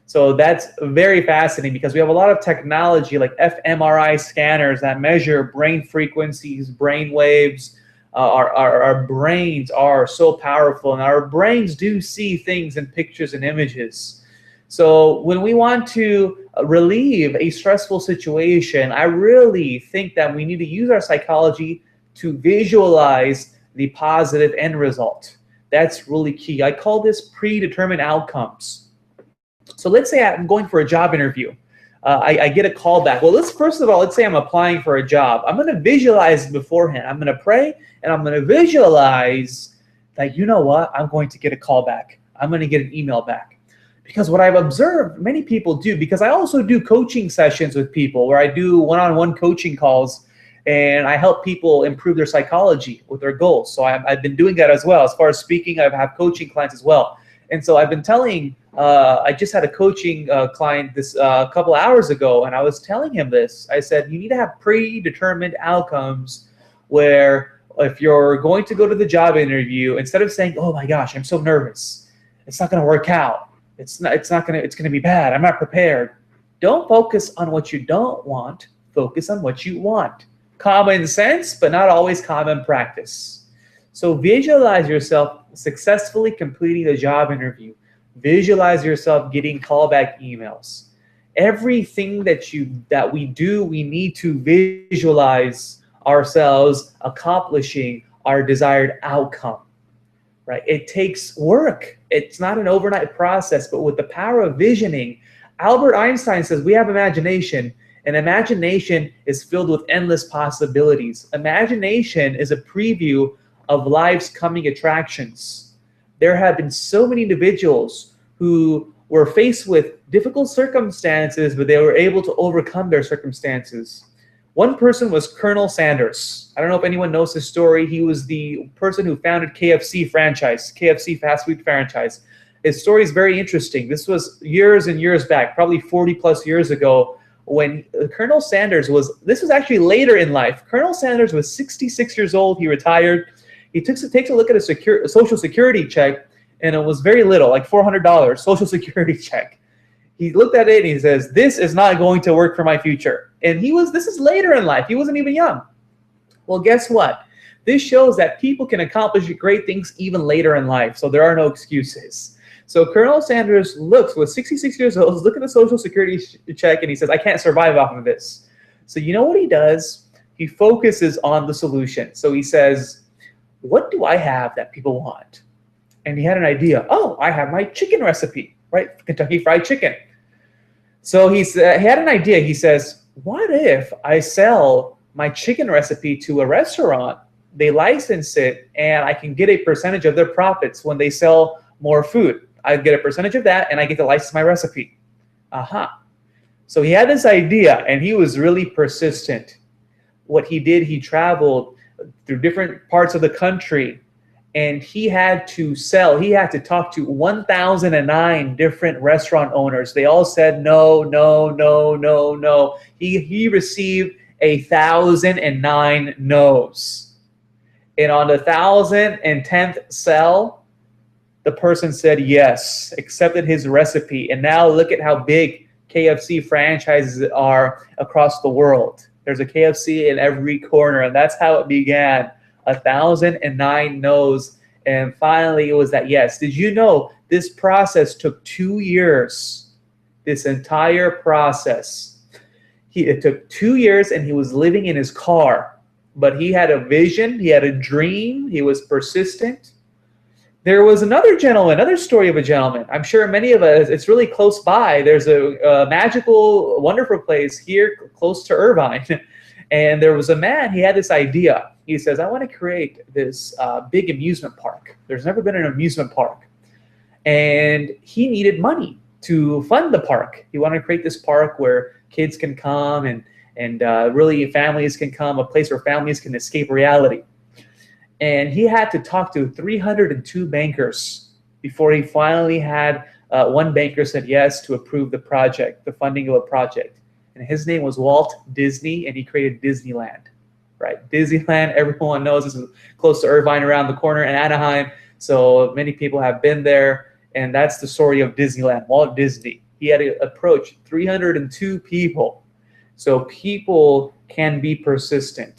So that's very fascinating, because we have a lot of technology like fMRI scanners that measure brain frequencies, brain waves. Our brains are so powerful, and our brains do see things in pictures and images. So when we want to relieve a stressful situation, I really think that we need to use our psychology to visualize the positive end result. That's really key. I call this predetermined outcomes. So let's say I'm going for a job interview. I get a call back. Well, let's say I'm applying for a job. I'm going to visualize beforehand. I'm going to pray, and I'm going to visualize that, you know what, I'm going to get a call back. I'm going to get an email back. Because what I've observed many people do, because I also do coaching sessions with people where I do one-on-one coaching calls, and I help people improve their psychology with their goals. So I've been doing that as well. As far as speaking, I have coaching clients as well. And so I've been telling, I just had a coaching client this a couple hours ago, and I was telling him this. I said, you need to have predetermined outcomes where if you're going to go to the job interview, instead of saying, oh my gosh, I'm so nervous, it's not going to work out, it's going to be bad, I'm not prepared. Don't focus on what you don't want, focus on what you want. Common sense, but not always common practice. So visualize yourself successfully completing the job interview. Visualize yourself getting callback emails. Everything that we do, we need to visualize ourselves accomplishing our desired outcome. Right? It takes work. It's not an overnight process, but with the power of visioning, Albert Einstein says we have imagination, and imagination is filled with endless possibilities. Imagination is a preview of life's coming attractions. There have been so many individuals who were faced with difficult circumstances, but they were able to overcome their circumstances. One person was Colonel Sanders. I don't know if anyone knows his story. He was the person who founded KFC franchise, KFC fast food franchise. His story is very interesting. This was years and years back, probably 40 plus years ago, when Colonel Sanders this was actually later in life. Colonel Sanders was 66 years old. He retired. He takes a look at a Social Security check, and it was very little, like $400 Social Security check. He looked at it and he says, "This is not going to work for my future." And this is later in life. He wasn't even young. Well, guess what? This shows that people can accomplish great things even later in life. So there are no excuses. So Colonel Sanders was 66 years old, look at the Social Security check, and he says, "I can't survive off of this." So you know what he does? He focuses on the solution. So he says, "What do I have that people want?" And he had an idea. "Oh, I have my chicken recipe, right? Kentucky Fried Chicken." So he had an idea. He says, "What if I sell my chicken recipe to a restaurant, they license it, and I can get a percentage of their profits when they sell more food? I get a percentage of that, and I get to license my recipe." Aha. So he had this idea, and he was really persistent. What he did, he traveled through different parts of the country, and he had to talk to 1,009 different restaurant owners. They all said no, no, no, no, no. He received 1,009 no's. And on the 1,010th sell, the person said yes, accepted his recipe. And now look at how big KFC franchises are across the world. There's a KFC in every corner, and that's how it began. 1,009 no's, and finally it was that yes. Did you know this process took 2 years? This entire process. It took 2 years, and he was living in his car. But he had a vision, he had a dream, he was persistent. There was another story of a gentleman. I'm sure many of us, it's really close by. There's a magical, wonderful place here close to Irvine. And there was a man, he had this idea. He says, "I want to create this big amusement park." There's never been an amusement park. And he needed money to fund the park. He wanted to create this park where kids can come and really families can come, a place where families can escape reality. And he had to talk to 302 bankers before he finally had one banker said yes to approve the project, the funding of a project. And his name was Walt Disney, and he created Disneyland, right? Disneyland, everyone knows this is close to Irvine, around the corner in Anaheim. So many people have been there, and that's the story of Disneyland, Walt Disney. He had to approach 302 people. So people can be persistent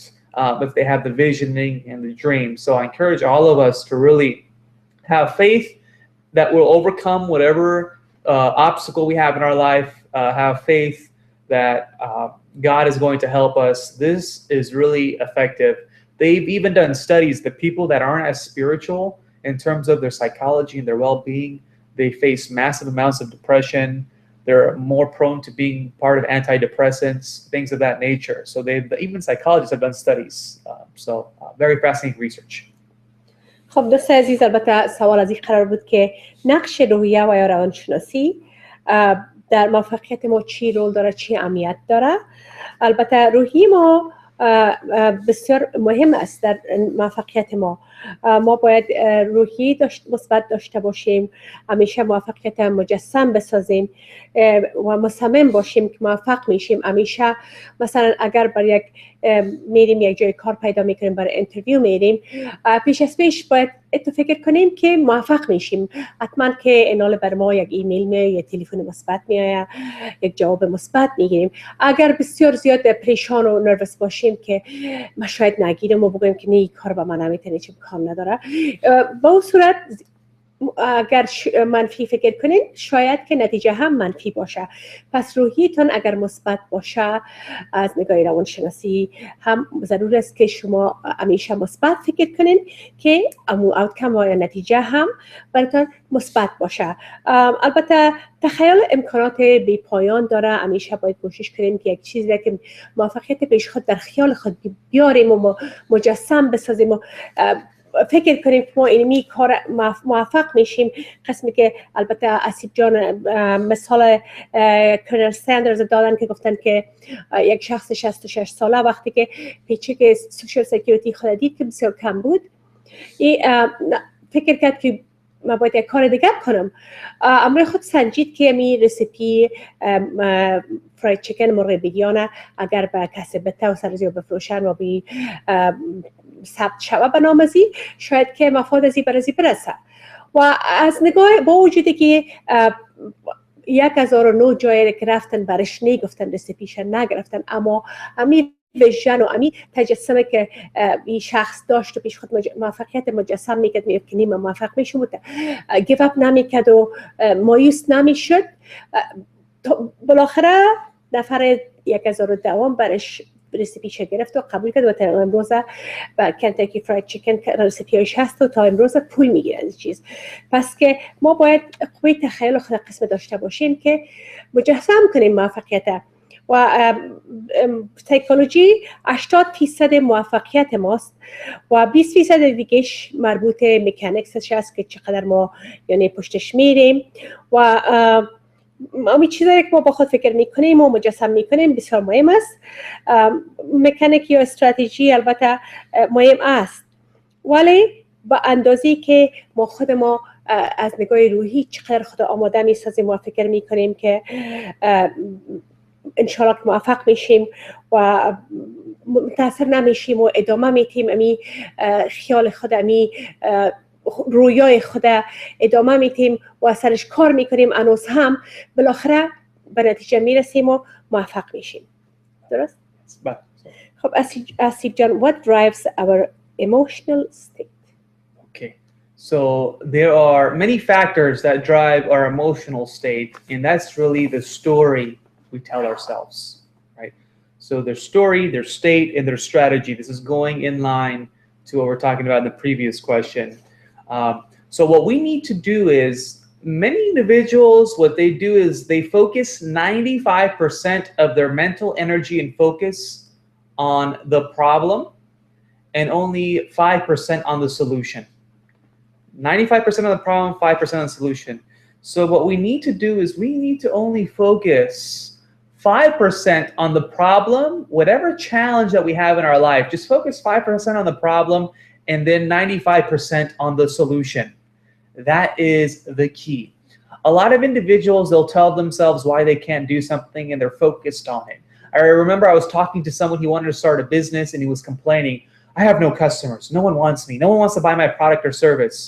if they have the visioning and the dream. So I encourage all of us to really have faith that will overcome whatever obstacle we have in our life. Have faith that God is going to help us. This is really effective. They've even done studies that people that aren't as spiritual in terms of their psychology and their well-being, they face massive amounts of depression. They're more prone to being part of antidepressants, things of that nature. So even psychologists have done studies. Very fascinating research. خب دوست عزیز، البته سوال از این قرار بود که نقش روحیه و یا روانشناسی در موفقیت ما چی رول داره، چی اهمیت داره. البته روحی ما بسیار مهم است در موفقیت ما. ما باید روحی مثبت داشته باشیم، همیشه موفقیت مجسم بسازیم و مصمم باشیم که موفق میشیم. همیشه مثلا اگر بر یک میریم یک جای کار پیدا میکنیم، برای انترویو میریم، پیش از پیش باید اتو فکر کنیم که موفق میشیم. حتما که اینال بر ما یک ایمیل میاد، یک تلفن مثبت میاد، یک جواب مثبت میگیریم. اگر بسیار زیاد پریشان و نروس باشیم که ما شاید نگیریم و بگیم که نه این کار با من نمیتونه، چه کار نداره، با اون صورت اگر منفی فکر کنین شاید که نتیجه هم منفی باشه. پس روحیتون اگر مثبت باشه از نگاه روانشناسی هم ضرور است که شما همیشه مثبت فکر کنین که آوتکم و نتیجه هم براتون مثبت باشه. البته تخیل امکانات بی پایان داره. همیشه باید کوشش کنیم که یک چیزی که موفقیت پیش خود در خیال خود بیاریم و مجسم بسازیم و فکر کنیم که ما اینمی کار موفق میشیم. قسمی که البته اسیب جان مثال کرنل ساندرز دادن که گفتن که یک شخص 66 ساله وقتی که پیچک سوشال سکیوریتی خود دید که بسیار کم بود، فکر کرد که ما باید یک کار دیگر کنم. امروز خود سنجید که می رسیپی فراید چیکن مرغ بیگیانه اگر به کسی بته و سرزی و بفروشن و بی ثبت شوه به نامزی، شاید که مفاد ازی برزی برسه. و از نگاه با وجودی که 1009 جایی که رفتن برش نگفتن رسیپیش نگرفتن، اما امی ویژن و امی تجسمه که این شخص داشت و پیش خود موفقیت مجسم میکرد، میگفت که نیم موفق میشم و گیو اپ نمیکرد و مایوس نمیشد. بالاخره نفر 1002 برش رسیپیش گرفت و قبول کرد و تا امروز با کنتاکی فراید چیکن رسیپیش هست و تا امروز پول میگیره از چیز. پس که ما باید قوی تخیل خود قسم داشته باشیم که مجسم کنیم موفقیت. و سایکولوژی 80% موفقیت ماست و 20% دیگهش مربوط مکانیکسش است که چقدر ما یعنی پشتش میریم و امی چیزایی که ما با خود فکر میکنیم و مجسم میکنیم بسیار مهم است. مکانیک یا استراتژی البته مهم است، ولی با اندازی که ما خود ما از نگاه روحی چقدر خود آماده میسازیم و فکر میکنیم که انشاءالله که موفق میشیم و متاثر نمیشیم و ادامه میتیم امی خیال خود، امی رویای خود ادامه میتیم و سرش کار میکنیم، انوز هم بالاخره به نتیجه میرسیم و موفق میشیم. درست؟ خب اسیب جان، what drives our emotional state? Okay, so there are many factors that drive our emotional state, and that's really the story we tell ourselves, right? So their story, their state, and their strategy. This is going in line to what we're talking about in the previous question. So what we need to do is, many individuals, what they do is they focus 95% of their mental energy and focus on the problem and only 5% on the solution. 95% of the problem, 5% on the solution. So what we need to do is we need to only focus 5% on the problem, whatever challenge that we have in our life, just focus 5% on the problem and then 95% on the solution. That is the key. A lot of individuals, they'll tell themselves why they can't do something and they're focused on it. I remember I was talking to someone, he wanted to start a business and he was complaining, I have no customers, no one wants me, no one wants to buy my product or service.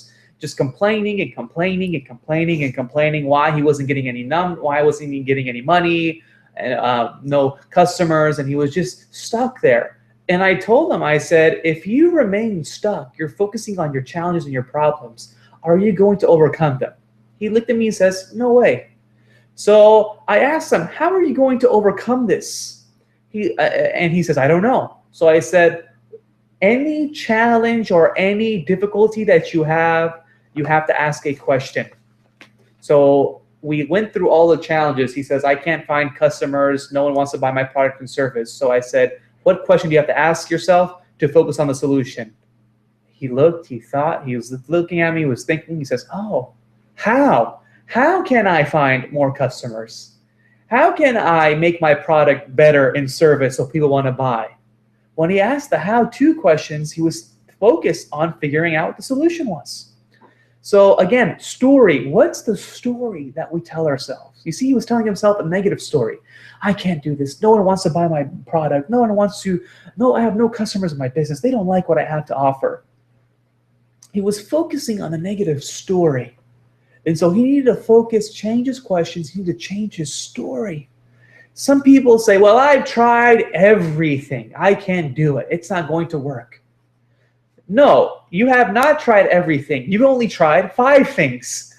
Just complaining and complaining and complaining and complaining why he wasn't getting any why wasn't he getting any money, and no customers, and he was just stuck there. And I told him, I said, if you remain stuck, you're focusing on your challenges and your problems, are you going to overcome them? He looked at me and says, no way. So I asked him, how are you going to overcome this? And he says, I don't know. So I said, any challenge or any difficulty that you have to ask a question. So we went through all the challenges. He says, I can't find customers. No one wants to buy my product and service. So I said, what question do you have to ask yourself to focus on the solution? He looked, he thought, he was looking at me, he was thinking, he says, oh, how? How can I find more customers? How can I make my product better in service so people want to buy? When he asked the how-to questions, he was focused on figuring out what the solution was. So again, story. What's the story that we tell ourselves? You see, he was telling himself a negative story. I can't do this. No one wants to buy my product. No one wants to. No, I have no customers in my business. They don't like what I have to offer. He was focusing on a negative story. And so he needed to focus, change his questions. He needed to change his story. Some people say, well, I've tried everything. I can't do it. It's not going to work. No, you have not tried everything. You've only tried 5 things.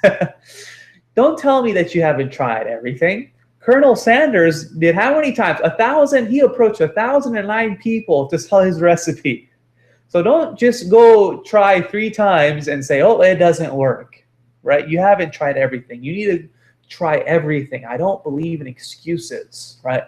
Don't tell me that you haven't tried everything. Colonel Sanders did how many times? 1,000. He approached 1,009 people to sell his recipe. So don't just go try 3 times and say, oh, it doesn't work, right? You haven't tried everything. You need to try everything. I don't believe in excuses, right?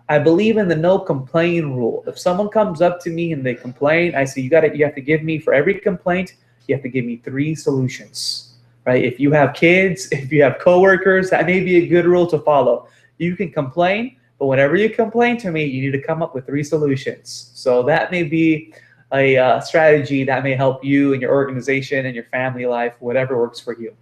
I believe in the no complain rule. If someone comes up to me and they complain, I say, you have to give me, for every complaint, you have to give me 3 solutions, right? If you have kids, if you have coworkers, that may be a good rule to follow. You can complain, but whenever you complain to me, you need to come up with 3 solutions. So that may be a strategy that may help you and your organization and your family life, whatever works for you.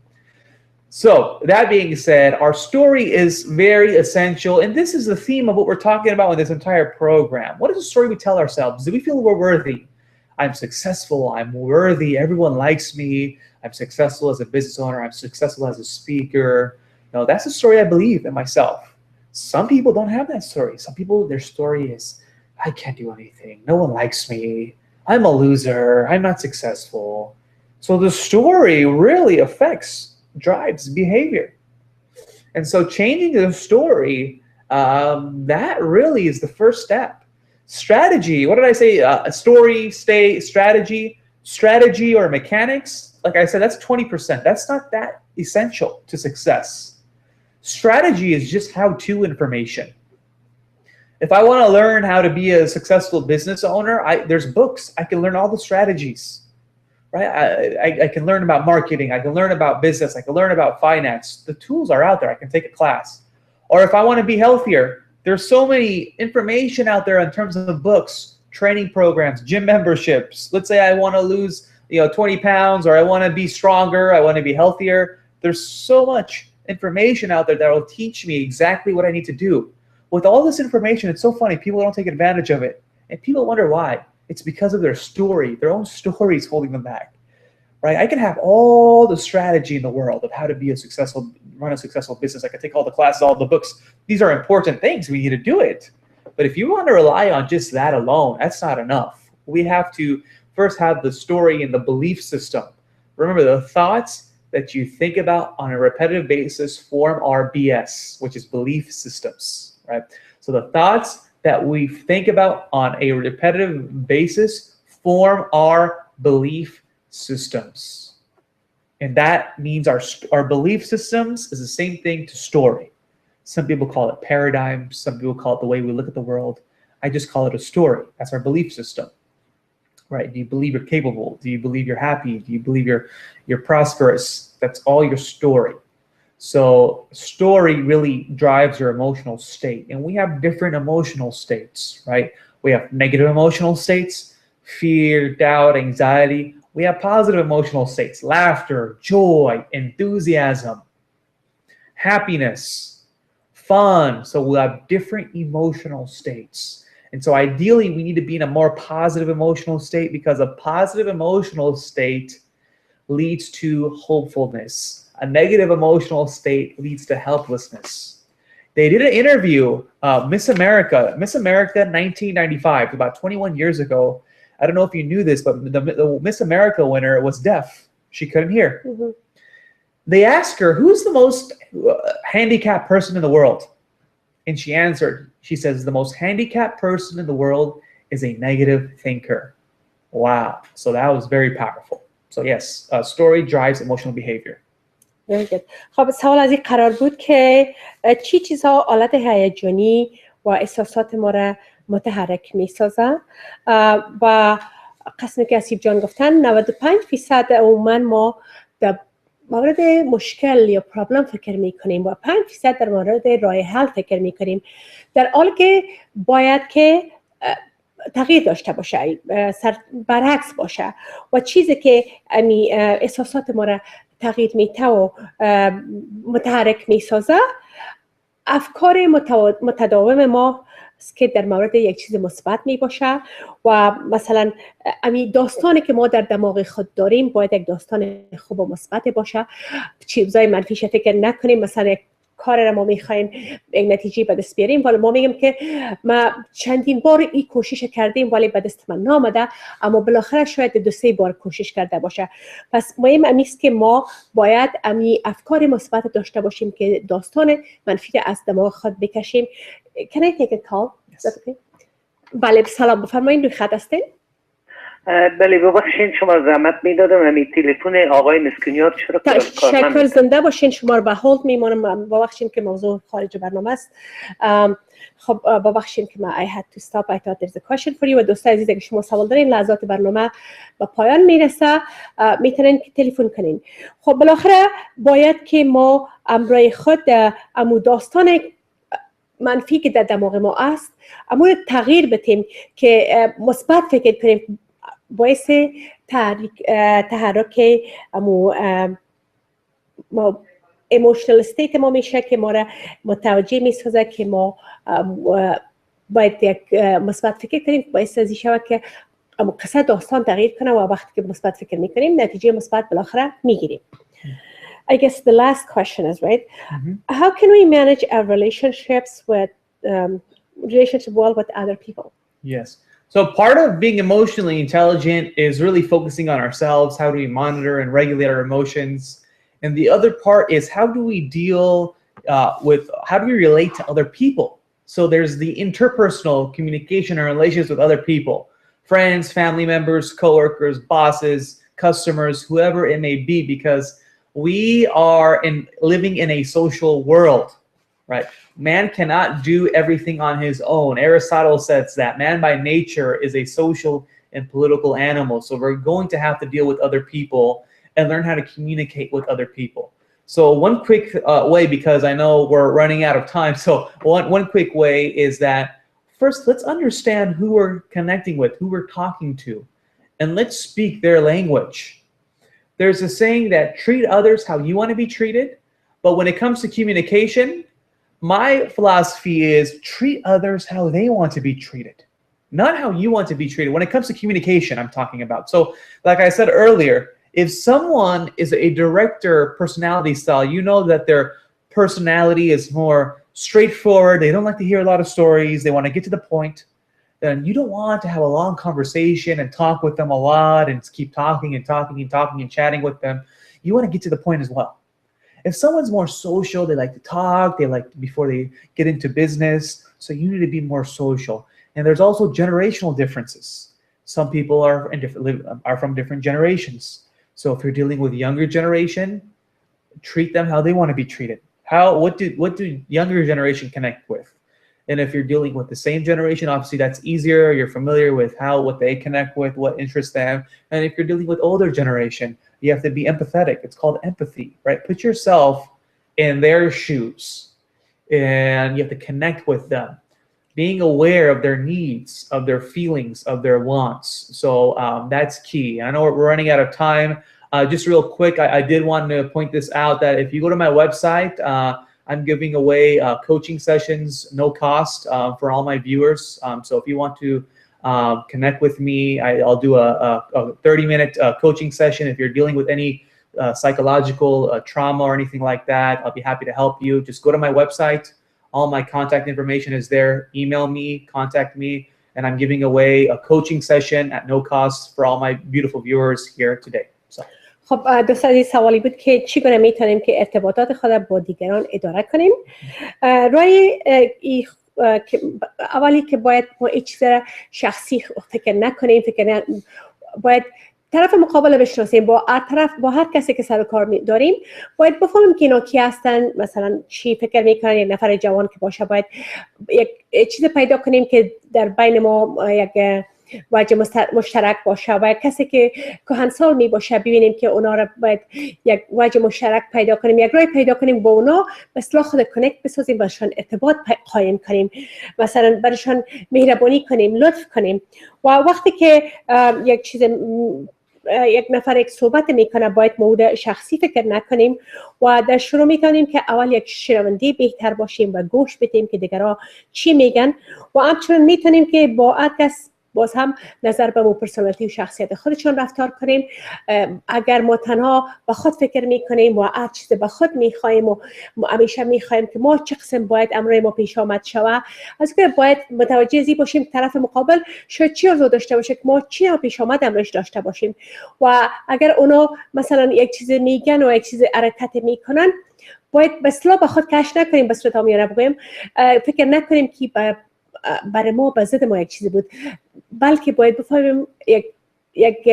So that being said, our story is very essential, and this is the theme of what we're talking about in this entire program. What is the story we tell ourselves? Do we feel we're worthy? I'm successful, I'm worthy, everyone likes me, I'm successful as a business owner, I'm successful as a speaker. No, that's the story I believe in myself. Some people don't have that story. Some people, their story is, I can't do anything, no one likes me, I'm a loser, I'm not successful. So the story really drives behavior. And so changing the story, that really is the first step. Strategy, what did I say? Strategy or mechanics, like I said, that's 20%. That's not that essential to success. Strategy is just how-to information. If I want to learn how to be a successful business owner, there's books. I can learn all the strategies. Right? I can learn about marketing. I can learn about business. I can learn about finance. The tools are out there. I can take a class. Or if I want to be healthier, there's so many information out there in terms of books, training programs, gym memberships. Let's say I want to lose 20 pounds, or I want to be stronger. I want to be healthier. There's so much information out there that will teach me exactly what I need to do. With all this information, it's so funny. People don't take advantage of it. And people wonder why. It's because of their story. Their own story is holding them back, right? I can have all the strategy in the world of how to run a successful business. I can take all the classes, all the books. These are important things. We need to do it. But if you want to rely on just that alone, that's not enough. We have to first have the story and the belief system. Remember, the thoughts that you think about on a repetitive basis form our BS, which is belief systems, right? So the thoughts that we think about on a repetitive basis form our belief systems. And that means our belief systems is the same thing to story. Some people call it paradigm. Some people call it the way we look at the world. I just call it a story. That's our belief system, right? Do you believe you're capable? Do you believe you're happy? Do you believe you're prosperous? That's all your story. So story really drives your emotional state. And we have different emotional states, right? We have negative emotional states, fear, doubt, anxiety. We have positive emotional states, laughter, joy, enthusiasm, happiness, fun. So we'll have different emotional states. And so ideally, we need to be in a more positive emotional state, because a positive emotional state leads to hopefulness. A negative emotional state leads to helplessness. They did an interview, Miss America 1995, about 21 years ago. I don't know if you knew this, but the Miss America winner was deaf. She couldn't hear. Mm-hmm. They asked her, who's the most handicapped person in the world? And she answered, she says, the most handicapped person in the world is a negative thinker. Wow. So that was very powerful. So yes, story drives emotional behavior. خب سوال از این قرار بود که چی چیزها حالت هیجانی و احساسات ما را متحرک می سازه و قسمی که اسیب جان گفتن 95% عموما ما در مورد مشکل یا پرابلم فکر می کنیم و 5% در مورد راه حل فکر می کنیم، در حالی که باید که تغییر داشته باشه، برعکس باشه و چیزی که احساسات ما را تغییر میته و متحرک میسازه افکار متداوم ما که در مورد یک چیز مثبت می باشه و مثلا امی داستانی که ما در دماغ خود داریم باید یک داستان خوب و مثبت باشه، چیزای منفیش فکر نکنیم. مثلا یک کار را ما میخوایم یک نتیجه به دست بیاریم ولی ما میگیم که ما چندین بار این کوشش کردیم ولی به دست من نامده، اما بالاخره شاید 2-3 بار کوشش کرده باشه. پس مهم است که ما باید امی افکار مثبت داشته باشیم که داستان منفی از دماغ خود بکشیم. Can I take a call? Okay. بله سلام بفرمایید، روی خط هستین؟ بله ببخشید شما زحمت میدادم همین تلفن آقای مسکینیات چرا تشکر، زنده باشین. شما رو به هولد میمونم. ببخشید که موضوع خارج برنامه است. خب ببخشید که I had to stop. I thought there's a question for you. و دوستان عزیز اگه شما سوال دارین لحظات برنامه به پایان میرسه میتونین که تلفن کنین. خب بالاخره باید که ما امروی خود امو داستان منفی که در دماغ ما است اما تغییر بدیم که مثبت فکر کنیم، باعث تحرک ما ایموشنال استیت ما میشه که ما را متوجه میسازه که ما باید یک مثبت فکر کنیم، باعث ازی شود که قصه داستان تغییر کنه و وقتی که مثبت فکر میکنیم نتیجه مثبت بالاخره میگیریم. I guess the last question is right. How can we manage our relationships well with other people? Yes. So part of being emotionally intelligent is really focusing on ourselves. How do we monitor and regulate our emotions? And the other part is how do we deal how do we relate to other people? So there's the interpersonal communication and relations with other people, friends, family members, coworkers, bosses, customers, whoever it may be, because we are living in a social world, right? Man cannot do everything on his own. Aristotle says that man by nature is a social and political animal. So we're going to have to deal with other people and learn how to communicate with other people. So one quick way, because I know we're running out of time. So one quick way is that first, let's understand who we're connecting with, who we're talking to, and let's speak their language. There's a saying that treat others how you want to be treated. But when it comes to communication, my philosophy is treat others how they want to be treated, not how you want to be treated. When it comes to communication, I'm talking about. So like I said earlier, if someone is a director personality style, you know that their personality is more straightforward. They don't like to hear a lot of stories. They want to get to the point. Then you don't want to have a long conversation and talk with them a lot and keep talking and talking and talking and chatting with them. You want to get to the point as well. If someone's more social, they like to talk, they like before they get into business. So you need to be more social. And there's also generational differences. Some people are from different generations. So if you're dealing with younger generation, treat them how they want to be treated. What do younger generation connect with? And if you're dealing with the same generation, obviously that's easier. You're familiar with what they connect with, what interests them. And if you're dealing with older generation, you have to be empathetic. It's called empathy, right? Put yourself in their shoes and you have to connect with them, being aware of their needs, of their feelings, of their wants. So that's key. I know we're running out of time. Just real quick, I did want to point this out that if you go to my website, I'm giving away coaching sessions, no cost for all my viewers. So if you want to connect with me, I'll do a 30-minute coaching session. If you're dealing with any psychological trauma or anything like that, I'll be happy to help you. Just go to my website. All my contact information is there. Email me, contact me, and I'm giving away a coaching session at no cost for all my beautiful viewers here today. So. خب دوستان این سوالی بود که چگونه میتونیم که ارتباطات خود با دیگران اداره کنیم. روی اولی که باید ما هیچ چیز شخصی فکر نکنیم، باید طرف مقابل بشناسیم. با هر کسی که سر و کار داریم باید بفهمیم که اینا کی هستن، مثلا چی فکر میکنن. یک نفر جوان که باشه باید یک چیز پیدا کنیم که در بین ما یک وجه مشترک باشه و کسی که کهنسال می باشه ببینیم که اونا را باید یک وجه مشترک پیدا کنیم، یک راه پیدا کنیم با اونا به اصطلاح خود کنکت بسازیم، باشون ارتباط قایم کنیم، مثلا برشان مهربانی کنیم، لطف کنیم. و وقتی که یک چیز یک نفر یک صحبت میکنه باید موضوع شخصی فکر نکنیم و در شروع میتونیم که اول یک شنونده بهتر باشیم و گوش بدیم که دیگرها چی میگن و همچنین میتونیم که با هر کس باز هم نظر به پرسونالیتی و شخصیت خودشون رفتار کنیم. اگر ما تنها به خود فکر میکنیم و هر چیز به خود میخوایم و همیشه میخوایم که ما چه قسم باید امروز ما پیش آمد شوه، از که باید متوجه زی باشیم طرف مقابل شاید چی رو داشته باشه که ما چی رو پیش آمد امروز داشته باشیم و اگر اونا مثلا یک چیز میگن و یک چیز حرکت میکنن باید به اصطلاح به خود کش نکنیم، به صورت عامیانه بگویم فکر نکنیم که برای ما به ضد ما یک چیزی بود، بلکه باید بفهمیم یک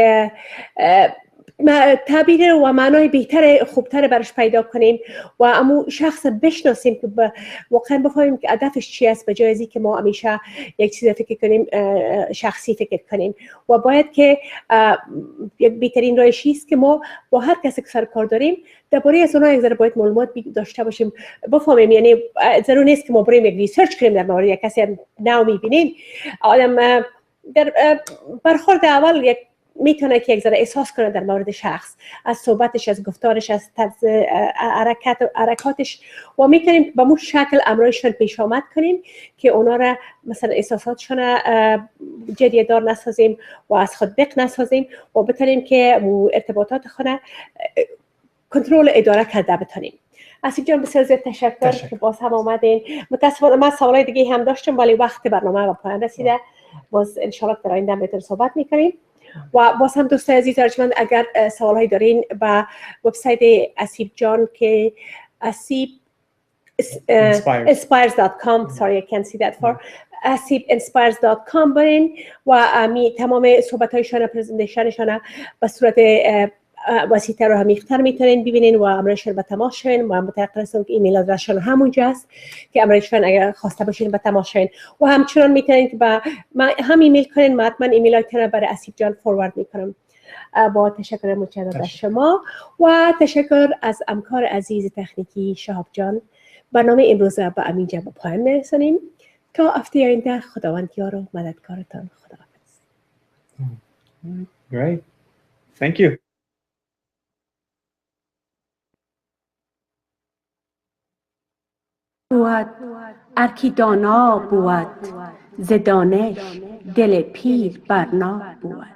تعبیر و معنای بهتر خوبتر برش پیدا کنیم و امو شخص بشناسیم که واقعا بفهمیم که هدفش چی است، به جای از اینکه ما همیشه یک چیز فکر کنیم شخصی فکر کنیم. و باید که یک بهترین راهش است که ما با هر کسی که سر کار داریم درباره از اونها یک ذره باید معلومات داشته باشیم، بفهمیم. یعنی ضرور نیست که ما بریم یک ریسرچ کنیم در مورد یک کسی نو میبینیم آدم در برخورد اول یک میتونه که یک ذره احساس کنه در مورد شخص، از صحبتش، از گفتارش، از طرز حرکاتش و میتونیم به مو شکل امرایشون پیش آمد کنیم که اونا را مثلا احساساتشون جدیه دار نسازیم و از خود دق نسازیم و بتونیم که ارتباطات خونه کنترل اداره کرده بتونیم. اسیب جان بسیار زیاد تشکر که باز هم آمدین. متاسفانه من سوالای دیگه هم داشتم ولی وقت برنامه به پایان رسیده، باز ان شاء الله در آینده بهتر صحبت میکنیم. و باز هم دوستان عزیز ارجمند اگر سوالایی دارین به وبسایت اسیب جان که اسیب inspires.com sorry I can't see that for asibinspires.com برین و تمام صحبت‌هایشان پرزنتیشنشان به صورت وسیع‌تر و عمیق‌تر میتونین ببینین و امرشون به تماس شین و متوقع هستم که ایمیل آدرسشون همونجا است که امرشون اگر خواسته باشین به تماس شین و همچنان میتونین که با هم ایمیل کنین، من ایمیلاتون برای اسیب جان فوروارد میکنم. با تشکر مجدد از شما و تشکر از همکار عزیز تکنیکی شهاب جان. برنامه امروز به همینجا به پایان میرسونیم تا هفته آینده. خداوند یار و مددکارتان. خداحافظ. Great. Thank you. بود ارکی دانا بود ز دانش دل پیر برنا بود.